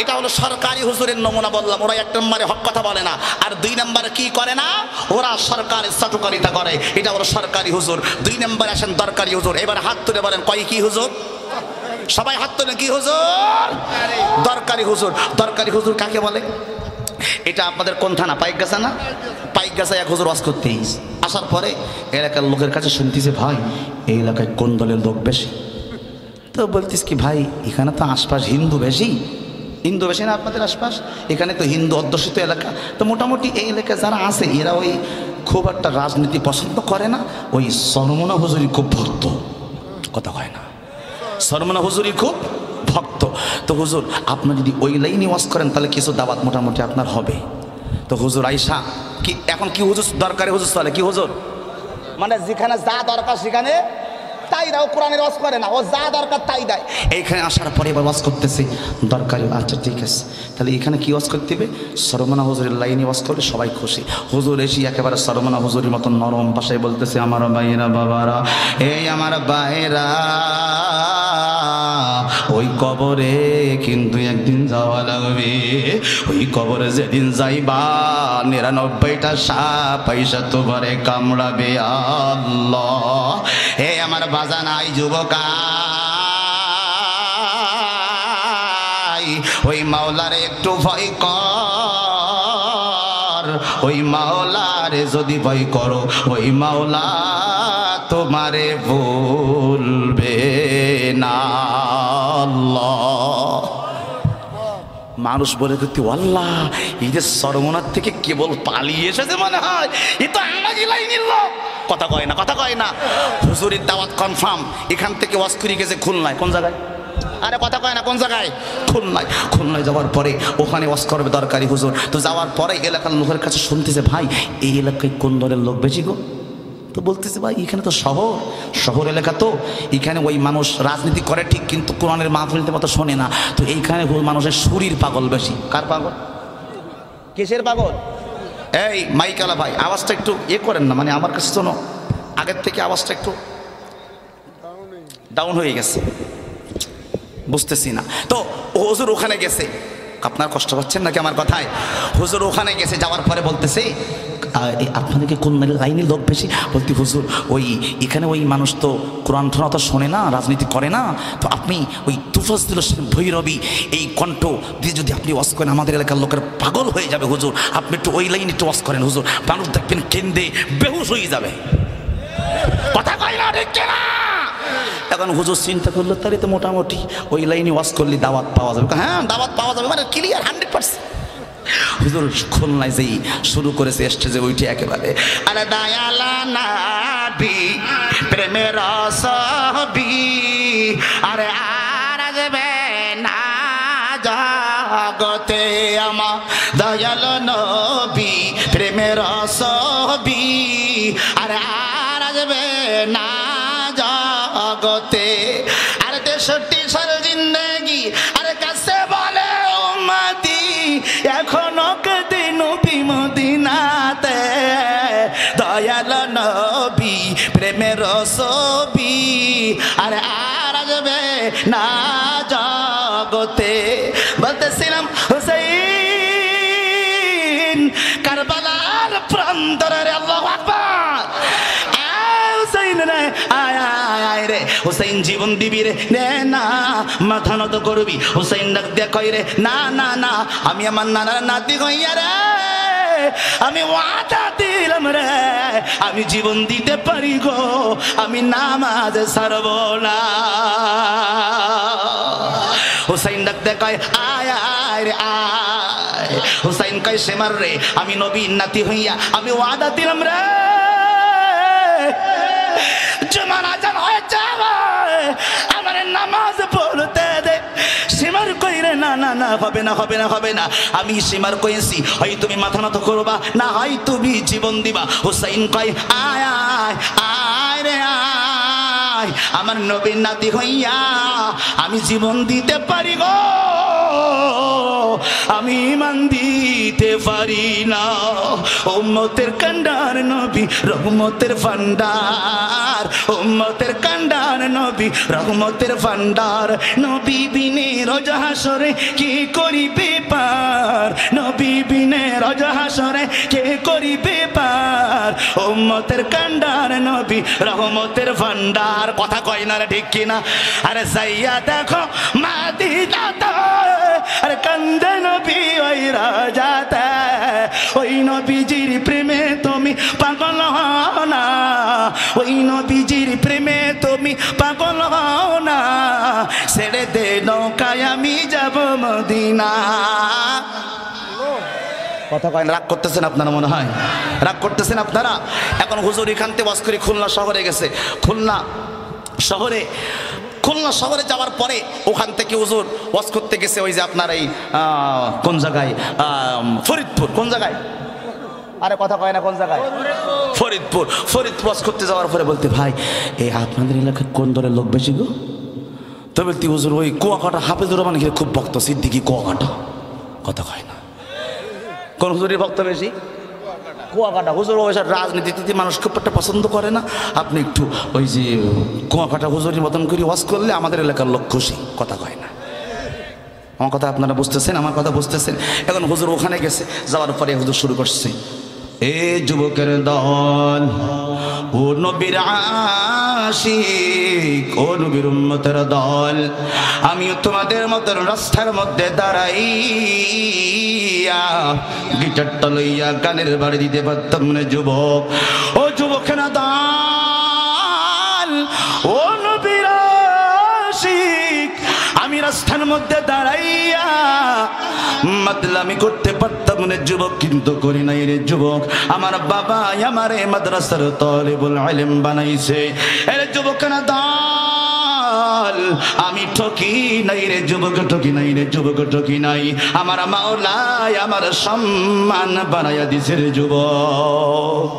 এটা হলো সরকারি হুজুরের নমুনা বললাম। ওরা এক নম্বরে হক কথা বলে না, আর দুই নম্বরে কি করে না, ওরা সরকারের চাটুকারিতা করে। এটা হলো সরকারি হুজুর। দুই নম্বরে আসেন দরকারি হুজুর। এবার হাত তুলে বলেন, কয় কি হুজুর? সবাই হাত তুলে, কি হুজুর? দরকারি হুজুর। দরকারি হুজুর কাকে বলে? এটা আপনাদের কোন থানা? পাইকগাছা না? পাইকগাছায় এক হুজুর ওয়াজ করতে আসার পরে এলাকার লোকের কাছে শুনতেছে, ভাই এই এলাকায় কোন দলের লোক বেশি? তো বলতিস কি ভাই, এখানে তো আশপাশ হিন্দু বেশি। হিন্দু বেশি না আপনাদের আশপাশ? এখানে তো হিন্দু অধ্যুষিত এলাকা। তো মোটামুটি এই এলাকায় যারা আছে এরা ওই খুব একটা রাজনীতি পছন্দ করে না, ওই সরমনা হুজুরি খুব ভক্ত। কথা হয় না? সরমনা হুজুরি খুব ভক্ত। তো হুজুর আপনি যদি ওই লাইনে ওয়াজ করেন তাহলে কিছু দাওয়াত মোটামুটি আপনার হবে। তো হুজুর আইসা কি এখন কি হুজুর দরকারি হুজুর চলে? কি হুজুর মানে যেখানে যা দরকার সেখানে তাই দাও। কোরআনের ওয়াজ করে না, ও যা দরকার তাই দেয়। এইখানে আসার পরে এবার ওয়াজ করতেছে দরকারি। আচ্ছা ঠিক আছে, তাহলে এখানে কি ওয়াজ করতে হবে? সরমনা হুজুরের লাইনে ওয়াজ করলে সবাই খুশি। হুজুর এসে একেবারে সরমনা হুজুরের মতন নরম ভাষায় বলতেছে, আমার ভাইয়েরা, বাবারা, এই আমার ভাইয়েরা, ওই কবরে কিন্তু একদিন যাওয়া লাগবে। ওই কবরে যেদিন যাইবা 99টা সাপ পয়সা তো ঘরে কামড়াবে। আল্লাহ, হে আমার বাজান, আই যুবকা, ওই মাওলারে একটু ভয় কর। ওই মাওলারে যদি ভয় করো, ওই মাওলা তোমারে ভুলবে না। আল্লাহ। মানুষ বলে করতে, আল্লাহ এই যে সরমনার থেকে কেবল পালিয়ে এসেছে মনে হয়, এ তো আমাকে লাইনের লোক। কথা কয় না, কথা কয় না। হুজুরের দাওয়াত কনফার্ম। এখান থেকে ওয়াজ করে গেছে খুলনায়। কোন জায়গায়? আরে কথা কয় না, কোন জায়গায়? খুলনায়। খুলনায় যাওয়ার পরে ওখানে ওয়াজ করবে দরকারি হুজুর। তো যাওয়ার পরে এলাকার লোকের কাছে শুনতেছে, ভাই এই এলাকায় কোন দলের লোক বেশি গো? তো বলতেছে, ভাই এখানে তো শহর এলাকা, তো এখানে ওই মানুষ রাজনীতি করে ঠিক, কিন্তু কোরআনের মাহফিলের মতো শোনে না। তো এইখানে মানুষের শরীর পাগল বেশি। কার পাগল? কিসের পাগল? এই মাইকালা ভাই আওয়াজটা একটু করেন না, মানে আমার কাছে শোনো, আগের থেকে আওয়াজটা একটু ডাউন হয়ে গেছে, বুঝতেছি না। তো হুজুর ওখানে গেছে। আপনার কষ্ট পাচ্ছেন নাকি আমার কথায়? হুজুর ওখানে গেছে, যাওয়ার পরে বলতেছে, আপনাদেরকে কোন লাইনের লোক বেশি? বলতে, হুজুর ওই এখানে ওই মানুষ তো কোরআন ঠোনা তো শোনে না, রাজনীতি করে না। তো আপনি ওই তুফাজ্জল ভৈরবী এই কণ্ঠ দিয়ে যদি আপনি ওয়াজ করেন, আমাদের এলাকার লোকের পাগল হয়ে যাবে হুজুর। আপনি একটু ওই লাইনে একটু ওয়াজ করেন হুজুর, মানুষ দেখবেন কেন্দ্রে বেহুশ হয়ে যাবে। কথা কয় না, ঠিক না? এখন হুজুর চিন্তা করলো, তাহলে তো মোটামুটি ওই লাইনে ওয়াজ করলে দাওয়াত পাওয়া যাবে। হ্যাঁ দাওয়াত পাওয়া যাবে, মানে ক্লিয়ার 100%। হুজুর খুলনায় যেই শুরু করেছে স্টেজে উঠে একেবারে, আরে দয়ালা নবী প্রেমের ছবি, আরে আর আসবে না জগতে আমার দয়াল নবী প্রেমের ছবি, আরে আর আসবে না জগতে। আর 63 সাল জিন্দেগি আরে কাছে বলে উম্মতি, এখনো কদি নবী মদিনাতে, দয়াল নবী প্রেমের ছবি, আরে আর আসবে না জগতে। বলতেছিলাম হুসাইন কারবালার প্রান্তরে, আল্লাহু আকবার। হুসাইন রে আয় আয় আয় রে হুসাইন জীবন দিবি রে না মাথা নত করবি হুসাইন ডাক দিয়া কই রে না না না আমি আমার নানার নাতি হইয়া রে আমি ওয়াদা দিলাম রে আমি জীবন দিতে পারি গো আমি নামাজ ছাড়ব না হুসাইন ডাক দিয়া কয় আয় আয় রে আয় হুসাইন কয় সেমার রে আমি নবীর নাতি হইয়া আমি ওয়াদা দিলাম রে জমানা জান হয়ে যাবে আমার নামাজ পড়তে দে সীমার কইরে না না না হবে না হবে না হবে না আমি সীমার কইছি হয় তুমি মাথা নত করবা না হয় তুমি জীবন দিবা হুসাইন কয় আয় আয় আয় রে আয় আমার নবীর নাতি হইয়া আমি জীবন দিতে পারি গো আমি ঈমান দিতে পারি না উম্মতের কান্ডার নবী রহমতের ভান্ডার উম্মতের কান্ডার নবী রহমতের ভান্ডার নবী বিনে রোজ হাসরে কি করিবে পার নবী বিনে রোজ হাসরে কে করিবে পার উম্মতের কান্ডার নবী রহমতের ভান্ডার কথা কয় না রে ঠিক কিনা আরে যাইয়া দেখো মাদিনাতে আরে কান্দে নবী ওই রাজাতে ওই নবীজির প্রেমে তুমি পাগল হও না ওই নবীজির প্রেমে তুমি পাগল হও না ছেড়ে দে নৌকায় আমি যাব মদিনা কথা কয় রাগ করতেছেন আপনারা মনে হয় রাগ করতেছেন আপনারা এখন হুজুর এখান থেকে ওয়াজ করে খুলনা শহরে গেছে খুলনা শহরে যাওয়ার পরে ওখান থেকে হুজুর ওয়াজ করতে গেছে ওই যে আপনার এই কোন জায়গায় ফরিদপুর কোন জায়গায় আরে কথা কয় না কোন জায়গায় ফরিদপুর ওয়াজ করতে যাওয়ার পরে বলতে ভাই এই আপনাদের এলাকায় কোন দলের লোক বেশি গো তো বলতে হুজুর ওই কুয়াকাটা হাফেজুর রহমান ঘিরে খুব ভক্ত সিদ্দিকি কুয়াকাটা কথা কয় না কোন হুজুরের ভক্ত বেশি কুয়াকাটা হুজুর ওই রাজনীতিতে মানুষ খুব একটা পছন্দ করে না আপনি একটু ওই যে কুয়াকাটা হুজুরের মতন করে ওয়াজ করলে আমাদের এলাকার লোক খুশি কথা কয় না আমার কথা আপনারা বুঝতেছেন আমার কথা বুঝতেছেন এখন হুজুর ওখানে গেছে যাওয়ার পরে হুজুর শুরু করছে এ যুবকের দল ও নবীর আশিক ও নবীর উম্মতের দল আমিও তোমাদের মতন রাস্তার মধ্যে দাঁড়াইয়া গিটারটা লইয়া গানের বাড়ি দিতে পারতাম না যুবক ও যুবকের দল ও নবীর আশিক আমি রাস্তার মধ্যে দাঁড়াইয়া মাদলামি করতে পারতাম না যুবক কিন্তু করি নাই রে যুবক আমার বাবা আমারে মাদ্রাসার তালিবুল ইলম বানাইছে এর যুবক না দল আমি ঠকি নাই রে যুবক ঠকি নাই রে যুবক ঠকি নাই আমার মাওলা আমার সম্মান বানাইয়া দিছে রে যুবক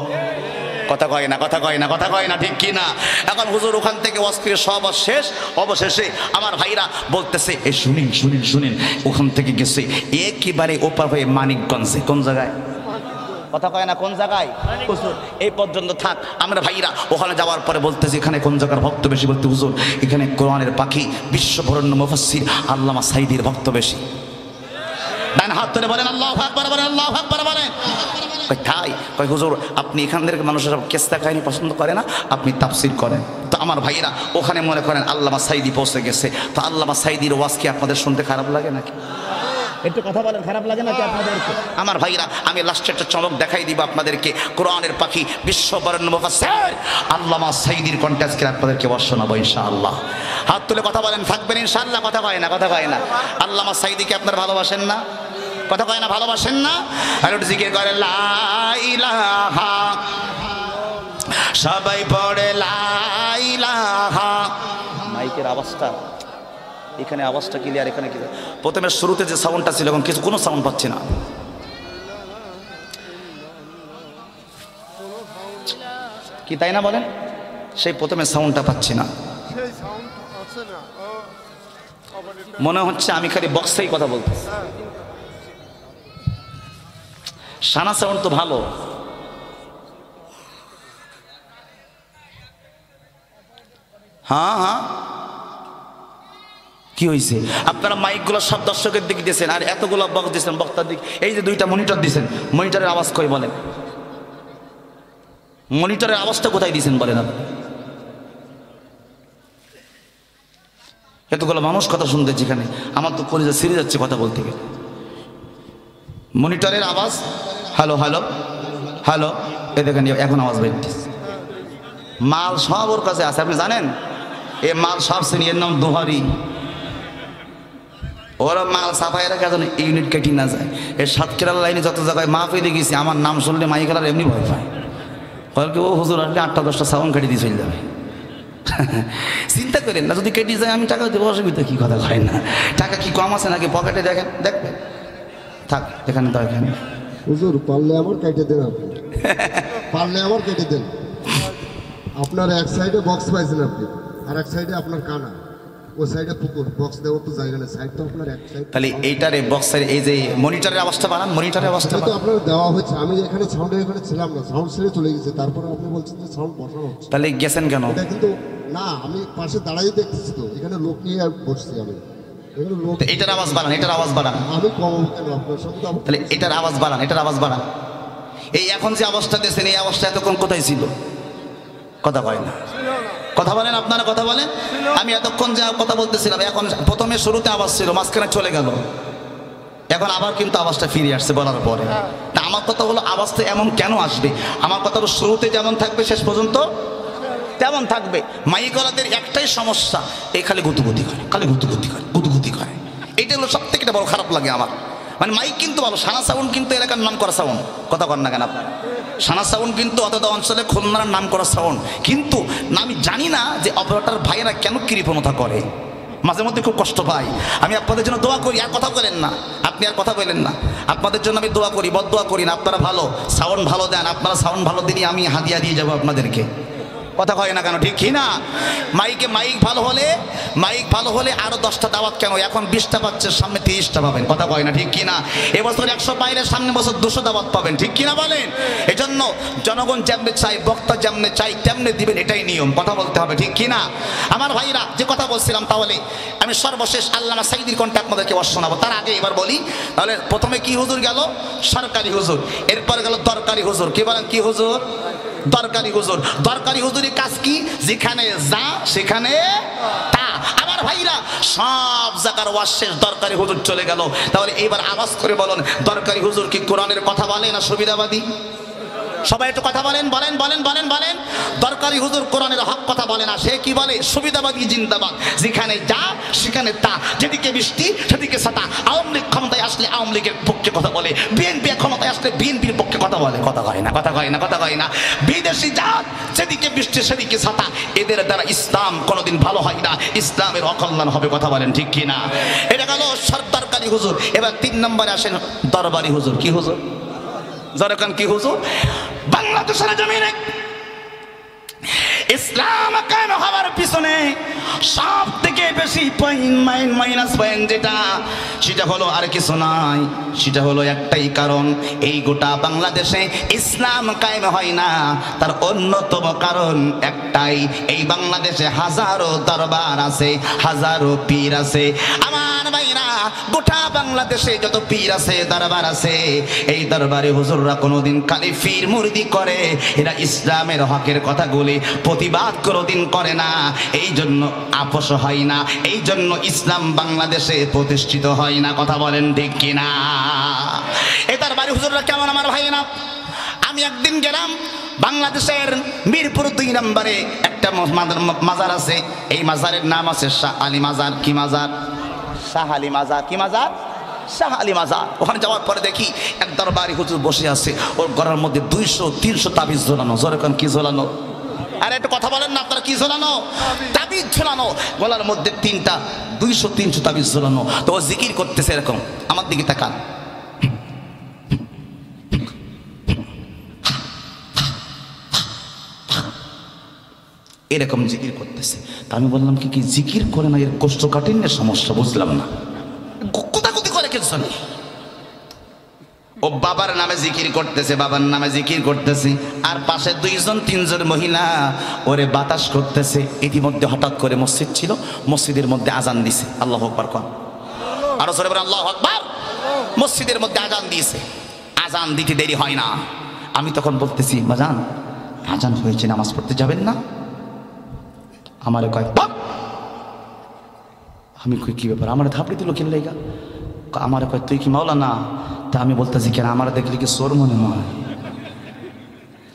কথা কয় না কথা কয় না কথা কয় না ঠিক কি না এখন হুজুর ওখান থেকে ওয়াজ করে সব শেষ অবশেষে আমার ভাইরা বলতেছে এই শুনিন শুনিন শুনিন ওখান থেকে গেছে একেবারে ওপার হয়ে মানিকগঞ্জে কোন জায়গায় কথা কয় না কোন জায়গায় হুজুর এই পর্যন্ত থাক আমরা ভাইরা ওখানে যাওয়ার পরে বলতেছি এখানে কোন জায়গার ভক্ত বেশি বলতে হুজুর এখানে কোরআনের পাখি বিশ্ববরেণ্য মুফাসসির আল্লামা সাঈদীর ভক্ত বেশি ডান হাত ধরে বলেন আল্লাহু আকবার বলেন আল্লাহু আকবার বলেন তাই কয় হুজুর আপনি এখানদের মানুষেরা কেস্তা কাহিনী পছন্দ করে না আপনি তাফসীর করেন তো আমার ভাইয়েরা ওখানে মনে করেন আল্লামা সাঈদী পৌঁছে গেছে তো আল্লামা সাঈদীর ওয়াজ কি আপনাদের শুনতে খারাপ লাগে নাকি একটু কথা বলেন খারাপ লাগে নাকি আপনাদেরকে আমার ভাইরা আমি লাস্টে একটা চমক দেখাই দিব আপনাদেরকে কোরআনের পাখি বিশ্ববরেণ্য মুফাসসির আল্লামা সাঈদীর কণ্ঠে আজকে আপনাদেরকে ওয়াজ শোনাবো ইনশাআল্লাহ হাত তুলে কথা বলেন থাকবেন ইনশাআল্লাহ কথা কয় না কথা কয় না আল্লামা সাঈদীকে আপনারা ভালোবাসেন না কথা কয় না ভালোবাসেন না আর একটু জিকির করে লা ইলাহা সবাই পড়ে লা ইলাহা মাইকের আওয়াজটা এখানে আওয়াজটা ক্লিয়ার এখানে ক্লিয়ার প্রথমে শুরুতে যে সাউন্ডটা ছিল এখন কিছু কোনো সাউন্ড পাচ্ছি না কি তাই না বলেন সেই প্রথমে সাউন্ডটা পাচ্ছি না মনে হচ্ছে আমি খালি বক্সেই কথা বলতেছি সানা সাউন্ড তো ভালো হ্যাঁ হ্যাঁ কি হয়েছে আপনারা মাইকগুলো সব দর্শকের দিকে দিয়েছেন আর এতগুলো বক্স দিয়েছেন বক্তার দিকে এই যে দুইটা মনিটর দিয়েছেন মনিটরের আওয়াজ কই বলেন মনিটরের আওয়াজটা কোথায় দিয়েছেন বলেন আপনি এতগুলো মানুষ কথা শুনতে যেখানে আমার তো কলিজা ছিঁড়ে যাচ্ছে কথা বলতে গেলে। মনিটরের আওয়াজ হ্যালো হ্যালো হ্যালো, এ দেখেন এখন আওয়াজ বেরোচ্ছে। মাল সব ওর কাছে আছে, আপনি জানেন এ মাল সব শ্রেণী, এর নাম দোহারি। ওরা মাল সাফাই রাখা যেন ইউনিট কেটে না যায়। এর সাতক্ষীরার লাইনে যত জায়গায় মা পেয়ে গেছি, আমার নাম শুনলে মাইকেলার এমনি ভয় পায়। বলে কি ও হুজুর আসলে 8টা-10টা সাউন্ড কেটে দিয়ে চলে যাবে। চিন্তা করেন না, যদি কেটে যায় আমি টাকা দেবো, অসুবিধা কি, কথা হয় না। টাকা কি কম আছে নাকি পকেটে? দেখেন দেখবেন, থাক এখানে তো এখানে। হুজুর পারলে আমার কেটে দেন, আপনি পারলে আমার কেটে দেন। আপনার এক সাইডে বক্স পাইছেন আপনি, আর এক সাইডে আপনার কানা, ওই সাইডে পুকুর, বক্স দেওয়ার তো জায়গা নেই, সাইড তো আপনার এক সাইড। তাহলে এইটারে বক্সের এই যে মনিটরের অবস্থা বাড়ান, মনিটরের অবস্থা তো আপনার দেওয়া হয়েছে। আমি এখানে সাউন্ডের এখানে ছিলাম না, সাউন্ড ছেড়ে চলে গেছে, তারপরে আপনি বলছেন যে সাউন্ড বসানো হচ্ছে। তাহলে গেছেন কেন? এটা কিন্তু না, আমি পাশে দাঁড়াই দেখতেছি তো, এখানে লোক নিয়ে বসছি আমি, এখানে লোক। এটার আওয়াজ বাড়ান, এটার আওয়াজ বাড়ান। আমি কম কেন আপনার সাথে? তাহলে এটার আওয়াজ বাড়ান, এটার আওয়াজ বাড়ান। এই এখন যে অবস্থা দিয়েছেন, এই অবস্থা এতক্ষণ কোথায় ছিল? কথা কয় না, কথা বলেন, আপনারা কথা বলেন। আমি এতক্ষণ যা কথা বলতেছিলাম, এখন প্রথমে শুরুতে আওয়াজ ছিল, মাঝখানে চলে গেল, এখন আবার কিন্তু আওয়াজটা ফিরে আসছে বলার পরে। তা আমার কথা হলো, আওয়াজটা এমন কেন আসবে? আমার কথা হলো শুরুতে যেমন থাকবে শেষ পর্যন্ত তেমন থাকবে। মাইকওয়ালাদের একটাই সমস্যা, এই খালি গুতুগুতি করে, খালি গুতুগুতি করে, গুতুগুতি করে। এইটা হলো সব থেকে বড় খারাপ লাগে আমার। মানে মাইক কিন্তু ভালো, সানা সাউন্ড কিন্তু এলাকার নাম করা সাউন্ড, কথা কর না কেন আপনারা? সানা সাউন্ড কিন্তু অতটা অঞ্চলে খুলনার নাম করা সাউন্ড, কিন্তু আমি জানি না যে অপারেটর ভাইয়েরা কেন কৃপণতা করে, মাঝে মধ্যে খুব কষ্ট পাই। আমি আপনাদের জন্য দোয়া করি, আর কথা বলেন না, আপনি আর কথা বলেন না। আপনাদের জন্য আমি দোয়া করি, বদদোয়া করি না। আপনারা ভালো সাউন্ড ভালো দেন, আপনারা সাউন্ড ভালো দিনই আমি হাদিয়া দিয়ে যাবো আপনাদেরকে, কথা কয় না কেন? ঠিক কি না? মাইক ভালো হলে আরো 10টা দাওয়াত কেন, এখন 20টা পাচ্ছে, সামনে 30টা পাবেন, কথা কয় না? ঠিক কি না? এবছর 100 পাইলে সামনে বছর 200 দাওয়াত পাবেন, ঠিক কিনা বলেন? এজন্য জনগণ যেমনে চাই, বক্তা যেমনে চাই তেমনে দিবেন, এটাই নিয়ম, কথা বলতে হবে, ঠিক কিনা? আমার ভাইরা যে কথা বলছিলাম, তাহলে আমি সর্বশেষ আল্লামা সাঈদীর কণ্ঠে আপনাদেরকে শোনাবো। তার আগে এবার বলি, তাহলে প্রথমে কি হুজুর গেল? সরকারি হুজুর। এরপরে গেল দরকারি হুজুর। কি বলেন? কি হুজুর? দরকারি হুজুর। দরকারি হুজুরের কাজ কি? যেখানে যা সেখানে তা। আমার ভাইরা সব জায়গার ওয়াজ শেষ, দরকারি হুজুর চলে গেল। তাহলে এবার আওয়াজ করে বলুন, দরকারি হুজুর কি কোরআনের কথা বলে না সুবিধাবাদী? সবাই একটু কথা বলেন, বলেন বলেন বলেন বলেন। দরকারি হুজুর কোরআনের হক কথা বলে না, সে কি বলে? সুবিধাবাদী জিন্দাবাদ। যেখানে যা সেখানে তা, যেদিকে বৃষ্টি সেদিকে ছাতা। আওয়ামী লীগ ক্ষমতায় আসলে আওয়ামী লীগের পক্ষে কথা বলে, বিএনপি ক্ষমতায় আসলে বিএনপির পক্ষে কথা বলে, কথা কয় না, কথা কয় না, কথা কয় না। বিদেশি জাত, যেদিকে বৃষ্টি সেদিকে ছাতা। এদের দ্বারা ইসলাম কোনোদিন ভালো হয় না, ইসলামের অকল্যাণ হবে, কথা বলেন ঠিক কিনা? এটা গেল সরকারি হুজুর। এবার 3 নম্বরে আসেন দরবারি হুজুর। কি হুজুর? জরকান কি হুজুর? বাংলাদেশের জমিনে ইসলাম কায়েম হওয়ার পিছনে সব থেকে বেশি মাইনাস পয়েন্ট যেটা, সেটা হলো আর কিছু নাই, সেটা হলো একটাই কারণ। এই গোটা বাংলাদেশে ইসলাম কায়েম হয় না, তার অন্যতম কারণ একটাই, এই বাংলাদেশে হাজারো দরবার আছে, হাজারো পীর আছে। আমার ভাইরা, গোটা বাংলাদেশে যত পীর আছে, দরবার আছে, এই দরবারে হুজুররা কোনোদিন খালি পীর মুরিদি করে, এরা ইসলামের হকের কথাগুলি প্রতিবাদ কোনোদিন করে না। এই জন্য আপোষ হয় না, এই জন্য ইসলাম বাংলাদেশে প্রতিষ্ঠিত হয় না, কথা বলেন ঠিক কিনা? এই দরবারে হুজুররা কেমন আমার ভাইরা? আমি একদিন গেলাম বাংলাদেশের মিরপুর 2 নম্বরে একটা মাজার আছে, এই মাজারের নাম আছে শাহ আলী মাজার। কি মাজার? শাহ আলী মাজার। কি মাজার? শাহ আলী মাজার। ওখানে যাওয়ার পরে দেখি এক দরবারি হুজুর বসে আছে, ওর গলার মধ্যে 200-300 তাবিজ ঝোলানো। জোরেকান কি ঝোলানো? আরে একটু কথা বলেন না, আপনারা কি ঝোলানো? তাবিজ ঝোলানো, গলার মধ্যে 200-300 তাবিজ ঝোলানো। তো ও জিকির করতেছে এরকম, আমার দিকে তাকান, এরকম জিকির করতেছে। তা আমি বললাম কি জিকির করে না, এর কোষ্ঠকাঠিন্যের সমস্যা, বুঝলাম না, কোথাকুতি করে কিছু নেই। ও বাবার নামে জিকির করতেছে, বাবার নামে জিকির করতেছে, আর পাশে 2-3জন মহিলা ওরে বাতাস করতেছে। ইতিমধ্যে হঠাৎ করে মসজিদ ছিল, মসজিদের মধ্যে আজান দিছে। আল্লাহু আকবার কর, আরো জোরে বলেন আল্লাহু আকবার। মসজিদের মধ্যে আজান দিয়েছে, আজান দিতে দেরি হয় না। আমি তখন বলতেছি, বাজান আজান হয়েছে, নামাজ পড়তে যাবেন না? আমারে কয়, আমি কই কি ব্যাপার, আমার থাপড়ি দিল কেন লেগা? আমার কয় তুই কি মাওলানা? তা আমি বলতেছি কেন, আমার দেখলে কি চোর মনে হয়?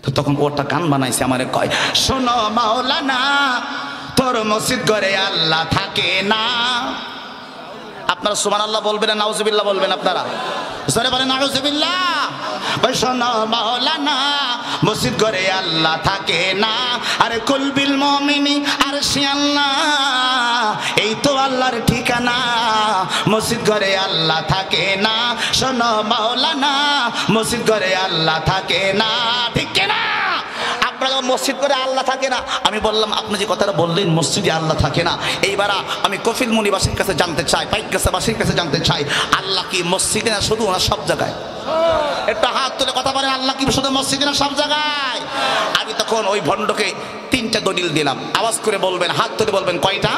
তো তখন ওটা গান বানাইছে, আমারে কয় শোনো মাওলানা, তোর মসজিদ ঘরে আল্লাহ থাকে না। আপনারা সুবহানাল্লাহ বলবেন না নাউজুবিল্লাহ বলবেন? আপনারা জোরে বলেন নাউজুবিল্লাহ। শোনো মাওলানা, মসজিদ ঘরে আল্লাহ থাকে না। আরে কুলবিল মুমিনি আরশি আল্লাহ, এই তো আল্লাহর ঠিকানা। মসজিদ ঘরে আল্লাহ থাকে না। শোনো মাওলানা, মসজিদ ঘরে আল্লাহ থাকে না। ঠিক কিনা? আপনারা মসজিদ করে আল্লাহ থাকে না। আমি বললাম আপনি যে কথাটা বললেন মসজিদে আল্লাহ থাকে না, এইবার আমি কফিল মুনিবাসীর কাছে জানতে চাই, পাইকগাছাবাসীর কাছে জানতে চাই, আল্লাহ কি মসজিদে না শুধু না সব জায়গায়? একটা হাত তুলে কথা বলেন, আল্লাহ কি শুধু মসজিদে না সব জায়গায়? আমি তখন ওই ভণ্ডকে 3টা দলিল দিলাম। আওয়াজ করে বলবেন, হাত তুলে বলবেন কয়টা?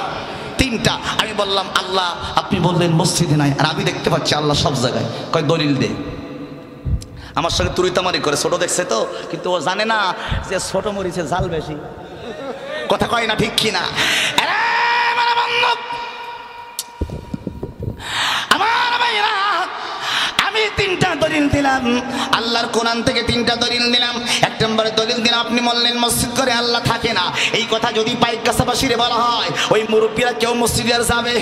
3টা। আমি বললাম আল্লাহ আপনি বললেন মসজিদে নাই, আর আমি দেখতে পাচ্ছি আল্লাহ সব জায়গায়। কয় দলিল দে। আমার সঙ্গে তুরিতামারি করে, ছোট দেখছে তো, কিন্তু ও জানে না যে ছোট মরিচে জাল বেশি। কথা কয় না ঠিক কিনা? আমার ভাইরা, আমি 3টা দলিল দিলাম আল্লাহর কোরআন থেকে, 3টা দলিল দিলাম। 1 নম্বরে দলিল দিলাম, আপনি বললেন মসজিদ করে আল্লাহ থাকে না। এই কথা যদি পাইকগাছাবাসীরে বলা হয়, ওই মুরব্বীরা কেউ মসজিদে আর যাবে?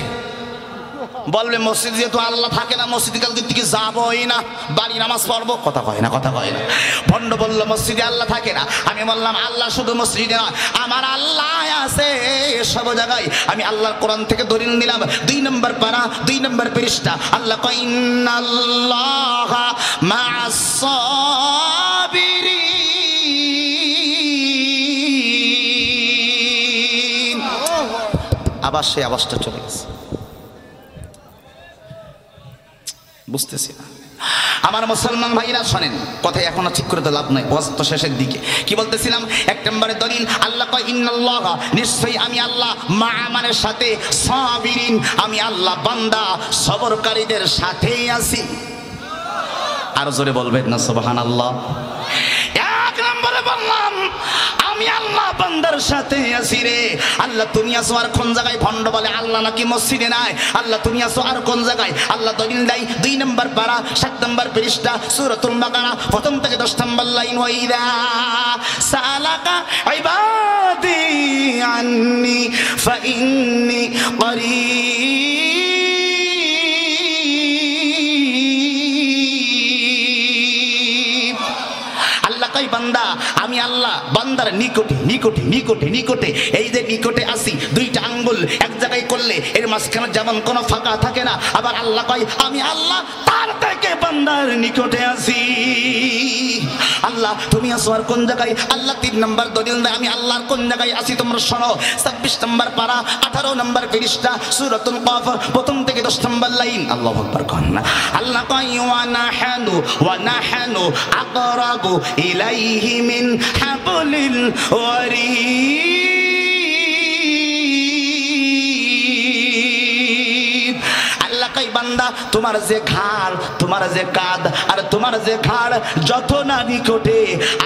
বলবে মসজিদ যেহেতু আল্লাহ থাকে না, মসজিদে কাল দিক থেকে যাবোই না, বাড়ি নামাজ পড়বো। কথা কয় না, কথা কয় না। ভণ্ড বলল মসজিদে আল্লাহ থাকে না। আমি বললাম আল্লাহ শুধু মসজিদে নয়, আমার আল্লাহ আছে সব জায়গায়। আমি আল্লাহর কোরআন থেকে দলিল দিলাম, 2 নম্বর পারা 2 নম্বর পৃষ্ঠা। আল্লাহ কয় ইন্নাল্লাহা মা'আস সাবিরিন। আবার সেই আওয়াজটা চলে গেছে, বুঝতেছি না। আমার মুসলমান ভাইরা শোনেন, কথা এখনো ঠিক করে তো লাভ নাই, ওয়াজ তো শেষের দিকে। কি বলতেছিলাম? 1 নম্বরে দলিল, আল্লাহ কয় ইন্নাল্লাহা, নিশ্চয়ই আমি আল্লাহ, মা মানে সাথে, সাবিরিন আমি আল্লাহ বান্দা সবরকারীদের সাথেই আছি। আর জোরে বলবেন না সুবহানাল্লাহ? 1 নম্বরে বললাম আমি আল্লাহ বান্দার সাথে আছি রে। আল্লাহ তুমি আসো আর কোন জায়গায়? ভণ্ড বলে আল্লাহ নাকি মসজিদে নাই। আল্লাহ তুমি আসো আর কোন জায়গায়? আল্লাহ দলিল দেয় 2 নম্বর পারা 7 নম্বর পৃষ্ঠা সূরাতুল বাকারা, প্রথম থেকে 10 নম্বর লাইন। ওয়াইদা সালাকা ইবাদি আন্নি ফাইন্নি করিব। আল্লাহ কই বান্দা আমি আল্লাহ বান্দার নিকটে নিকটে নিকটে নিকটে। এই যে নিকটে আসি, 2টা আঙ্গুল এক জায়গায় করলে এর মাঝখানে যেমন কোনো ফাঁকা থাকে না, আবার আল্লাহ কয় আমি আল্লাহ তার থেকে বান্দার নিকটে আসি। আল্লাহ তুমি আসো আর কোন জায়গায়? আল্লাহ 3 নম্বর দলিল দেয় আমি আল্লাহর কোন জায়গায় আসি তোমরা শোনো। 26 নম্বর পারা 18 নম্বর পৃষ্ঠা সূরাতুল কাফ, প্রথম থেকে 10 নম্বর লাইন। আল্লাহু আকবার কন না। আল্লাহ কয় ওয়া নাহানু আকরাবু ইলাইহি মিন হাবলিল ওয়ারিদ। আল্লাহ কয় বান্দা তোমার যে ঘাড়, তোমার যে কাঁধ আর তোমার যে ঘাড় যত না নিকটে,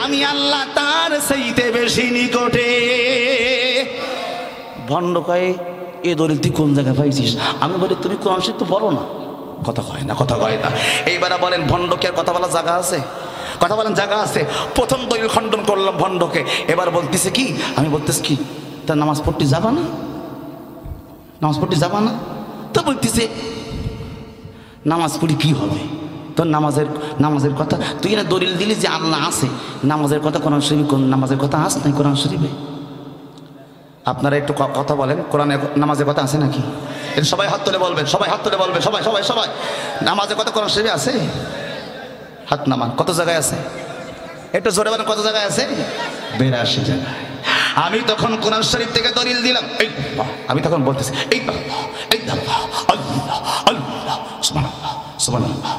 আমি আল্লাহ তার চাইতে বেশি নিকটে। ভণ্ড কয় এ দলিল তুই কোন জায়গায় পাইছিস? আমি বলি তুমি কোরআন শরীফ তো বলো না। কথা কয় না, কথা কয় না। এইবার বলেন ভণ্ডকে আর কথা বলার জায়গা আছে? কথা বলেন জায়গা আছে? প্রথম দলিল খণ্ডন করলাম ভণ্ডকে। এবার বলতেছে কি? আমি বলতেছি কি তা নামাজ পড়তে যাবা না? নামাজ পড়তে যাবা না? তো বলতেছে নামাজ পড়ি কি হবে? তোর নামাজের কথা তুই না দলিল দিলি যে আল্লাহ আছে, নামাজের কথা কোরআন শরীফে, কোন নামাজের কথা আস নাই কোরআন শরীফে? আপনারা একটু কথা বলেন, কোরআনে নামাজের কথা আছে নাকি? সবাই হাত তুলে বলবেন, সবাই হাত তুলে বলবেন, সবাই সবাই সবাই। নামাজের কথা কোরআন শরীফে আছে? হাত নামান। কত জায়গায় আছে? একটু জোরে বলেন কত জায়গায় আছে? 82 জায়গায়। আমি তখন কোরআন শরীফ থেকে দলিল দিলাম। আমি তখন বলতেছি এই আল্লাহ, এই আল্লাহ, আল্লাহ আল্লাহ সুবহানাল্লাহ সুবহানাল্লাহ।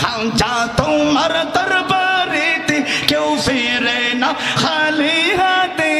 খানচা তোমার দরবারেতে কেউ ফিরে না খালি হাতে।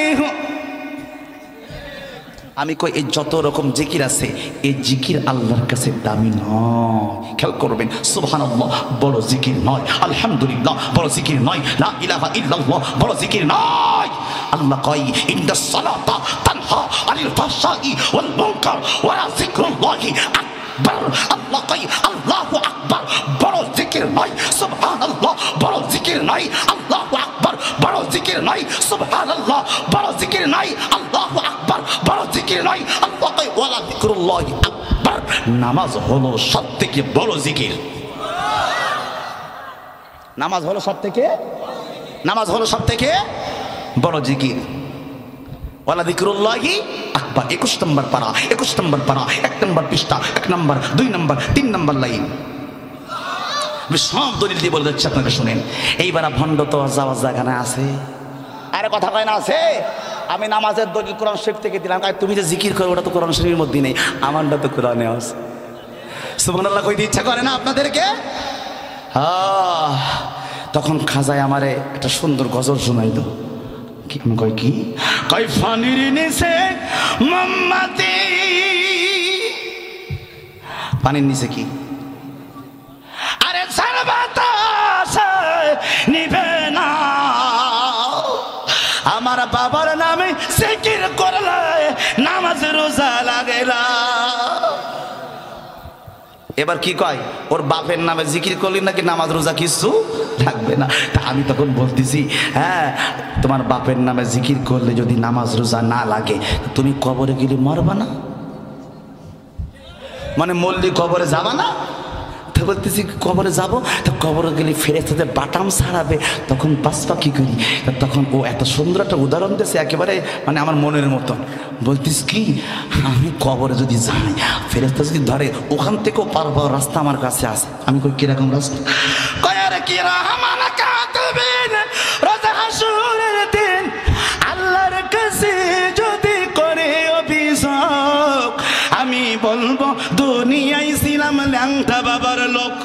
আমি কই এই যত রকম জিকির আছে, এই জিকির আল্লাহর কাছে দামি নয়। খেয়াল করবেন, সুবহানাল্লাহ বড় জিকির নয়, আলহামদুলিল্লাহ বড় জিকির নয়, লা ইলাহা ইল্লাল্লাহ বড় জিকির নয়। আল্লাহ কয় ইন্নাস সালাতা তানহা আনিল ফাহশাই ওয়াল মুনকার ওয়া যিকরুল্লাহি আকবার। আল্লাহ কয় আল্লাহু আকবার বড় জিকির নাই, সুবহানাল্লাহ বড় জিকির নাই, আল্লাহু আকবার বড় জিকির নাই, সুবহানাল্লাহ বড় জিকির নাই, আল্লাহু আকবার বড় জিকির নাই। আল্লাহ কয় ওয়ালা যিকরুল্লাহি আকবার। নামাজ হলো সবথেকে বড় জিকির। নামাজ হলো সবথেকে বড় জিকির। ওয়ালা যিকরুল্লাহি আকবার। 21 নম্বর পারা, 1 নম্বর পৃষ্ঠা, 1 নম্বর, 2 নম্বর, 3 নম্বর লাইন। আমি সব দলিল দিয়ে বলে যাচ্ছি, আপনাকে শুনেন। এইবার ভণ্ড তো যাওয়ার জায়গা না আছে, আরে কথা কয় না আছে। আমি নামাজের দলিল কোরআন শরীফ থেকে দিলাম, তুমি যে জিকির করো ওটা তো কোরআন শরীফের মধ্যে নেই, আমারটা তো কোরআনে আছে। সুবহানাল্লাহ কইতে ইচ্ছা করে না আপনাদেরকে? তখন খাজায় আমারে একটা সুন্দর গজল শোনাইল। কি কয় কি কয় ফানির নিচে মোমবাতি, পানির নিচে কি আরে বাতাস নিবে না, আমার বাবার নামে জিকির করলে নামাজ রোজা লাগে না। এবার কি কয়, ওর বাপের নামে জিকির করলি নাকি নামাজ রোজা কিছু থাকবে না। তা আমি তখন বলতেছি, হ্যাঁ তোমার বাপের নামে জিকির করলে যদি নামাজ রোজা না লাগে তুমি কবরে গেলে মরবা না, মানে মল্লি কবরে যাবা না? তো বলতেছি কবরে যাব, তা কবরে গেলে ফেরেশতাতে বাটাম ছাড়াবে, তখন বাঁচবা কি করি? তখন ও এত সুন্দর একটা উদাহরণ দিয়েছে, একেবারে মানে আমার মনের মতন। বলতিস কি, আমি কবরে যদি যাই ফেরেশতা যদি ধরে ওখান থেকেও পারবো, রাস্তা আমার কাছে আছে। আমি কই কিরকম রাস্তা? কয় আরে কি রহমান কাতবিন রোজা হাসুরের দিন আল্লাহর কাছে যদি করে অভিযোগ, আমি বলবো দুনিয়ায় ছিলাম ল্যাংটা বাবার লোক।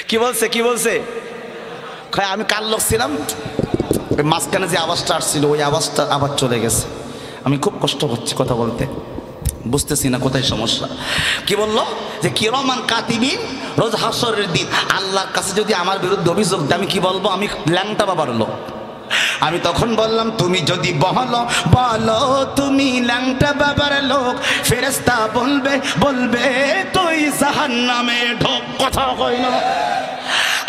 কি বলছে আমি কার লোক ছিলাম? মাঝখানে যে আওয়াজটা আসছিল ওই আওয়াজটা আবার চলে গেছে। আমি খুব কষ্ট হচ্ছে কথা বলতে, বুঝতেছি না কোথায় সমস্যা। কি বললো যে কিরামান কাতিবিন রোজ হাসরের দিন আল্লাহর কাছে যদি আমার বিরুদ্ধে অভিযোগ দেয়, আমি কি বলবো? আমি ল্যাংটা বাবার লোক। আমি তখন বললাম তুমি যদি বলো তুমি ল্যাংটা বাবার লোক, ফেরেশতা বলবে তুই জাহান্নামে ঢোক। কথা কই না?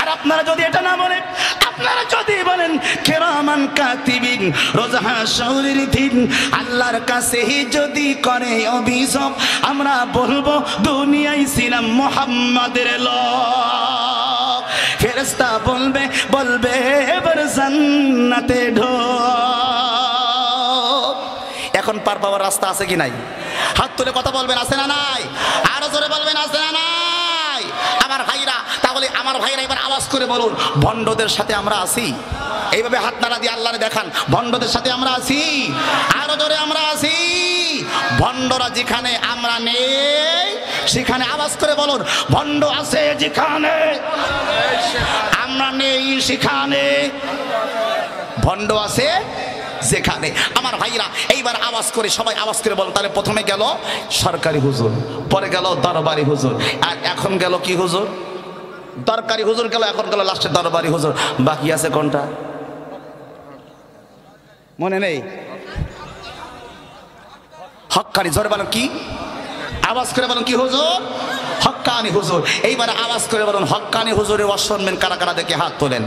আর আপনারা যদি এটা না বলেন, আপনারা যদি বলেন কিরামান কাতিবিন রোজ হাসরের দিন আল্লাহর কাছে যদি করে অভিযোগ, আমরা বলবো দুনিয়ায় ছিলাম মুহাম্মাদের লোক। ফেরেশতা বলবে এবার জান্নাতে ঢোক। এখন পার পাওয়ার রাস্তা আছে কি নাই? হাত তুলে কথা বলবেন, আছে না নাই? আরো জোরে বলবেন, আছে না নাই? আমার ভাইরা, তাহলে আমার ভাইরা এবার আওয়াজ করে বলুন, ভণ্ডদের সাথে আমরা আছি? এইভাবে হাত নাড়া দিয়ে আল্লাহরে দেখান, ভণ্ডদের সাথে আমরা আছি? আরো জোরে আমরা আছি? ভণ্ডরা যেখানে আমরা নেই সেখানে আওয়াজ করে বলুন, ভণ্ড আছে যেখানে আমরা নেই সেখানে ভণ্ড আছে যেখানে। আমার ভাইরা এইবার আওয়াজ করে সবাই আওয়াজ করে বলুন। তাহলে প্রথমে গেল সরকারি হুজুর, পরে গেল দরবারি হুজুর, আর এখন গেল কি হুজুর? দরকারি হুজুর গেল, এখন গেল লাস্টে দরবারি হুজুর। বাকি আছে কোনটা মনে নেই? হক্কানি। জোরে বলেন কি? আওয়াজ করে বলুন কি হুজুর? হক্কানি হুজুর। এইবার আওয়াজ করে বলুন হক্কানি হুজুরের ওয়াজ শুনবেন কারা কারা? দেখে হাত তোলেন।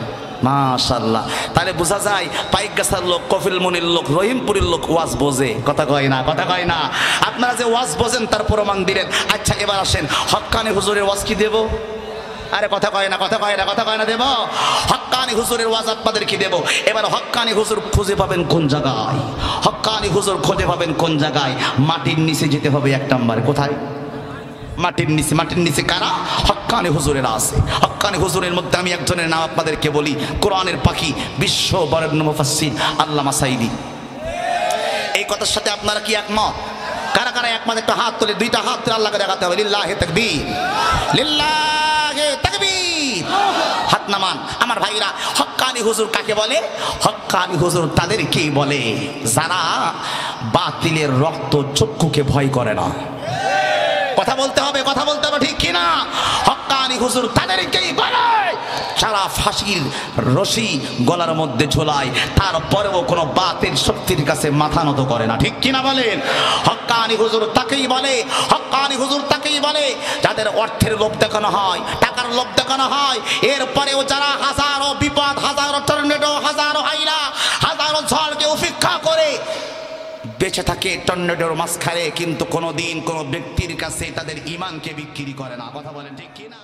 মাশাআল্লাহ। তাহলে বোঝা যায় পাইকগাছার লোক, কফিলমুনির লোক, রহিমপুরের লোক ওয়াজ বোঝে। কথা কয় না? আপনারা যে ওয়াজ বোঝেন তার প্রমাণ দিলেন। আচ্ছা এবার আসেন, হক্কানি হুজুরের ওয়াজ কি দেব? আরে কথা কয় না দেব? হক্কানি হুজুরের ওয়াজ আপনাদের কি দেব? এবার হক্কানি হুজুর খুঁজে পাবেন কোন জায়গায়? হক্কানি হুজুর খুঁজে পাবেন কোন জায়গায়? মাটির নিচে যেতে হবে 1 নম্বরে। কোথায়? মাটির নিচে কারা? হক্কানি হুজুরেরা আছে। হক্কানি হুজুরের মধ্যে আমি একজনের নাম আপনাদেরকে বলি, কোরআনের পাখি, বিশ্ব বরেণ্য মুফাসসির আল্লামা সাঈদী। এই কথার সাথে আপনারা কি একমত? কারা কারা একমত? একটা হাত তুলে, 2টা হাত তুলে আল্লাহকে দেখাতে হবে। লিল্লাহি তাকবীর, লিল্লাহি তাকবীর। হাত নামান। আমার ভাইরা, হক্কানি হুজুর কাকে বলে? হক্কানি হুজুর তাদেরকেই বলে যারা বাতিলের রক্ত চক্ষুকে ভয় করে না। কথা বলতে হবে, ঠিক কিনা? হক্কানি হুজুর তাদেরকেই বলে সারা ফাঁসির রশি গলার মধ্যে ঝোলায়, তারপরেও কোনো বাতিল শক্তির কাছে মাথা নত করে না। ঠিক কিনা বলেন? হক্কানি হুজুর তাকেই বলে, হক্কানি হুজুর তাকেই বলে যাদের অর্থের লোভ দেখানো হয়, টাকার লোভ দেখানো হয়, এরপরেও যারা হাজারো বিপদ, হাজারো টর্নেডো, হাজারো আইলা, হাজারো ঝড়কে উপেক্ষা করে বেঁচে থাকে টর্নেডোর মাঝখানে, কিন্তু কোনোদিন কোনো ব্যক্তির কাছে তাদের ঈমানকে বিক্রি করে না। কথা বলেন ঠিক কিনা?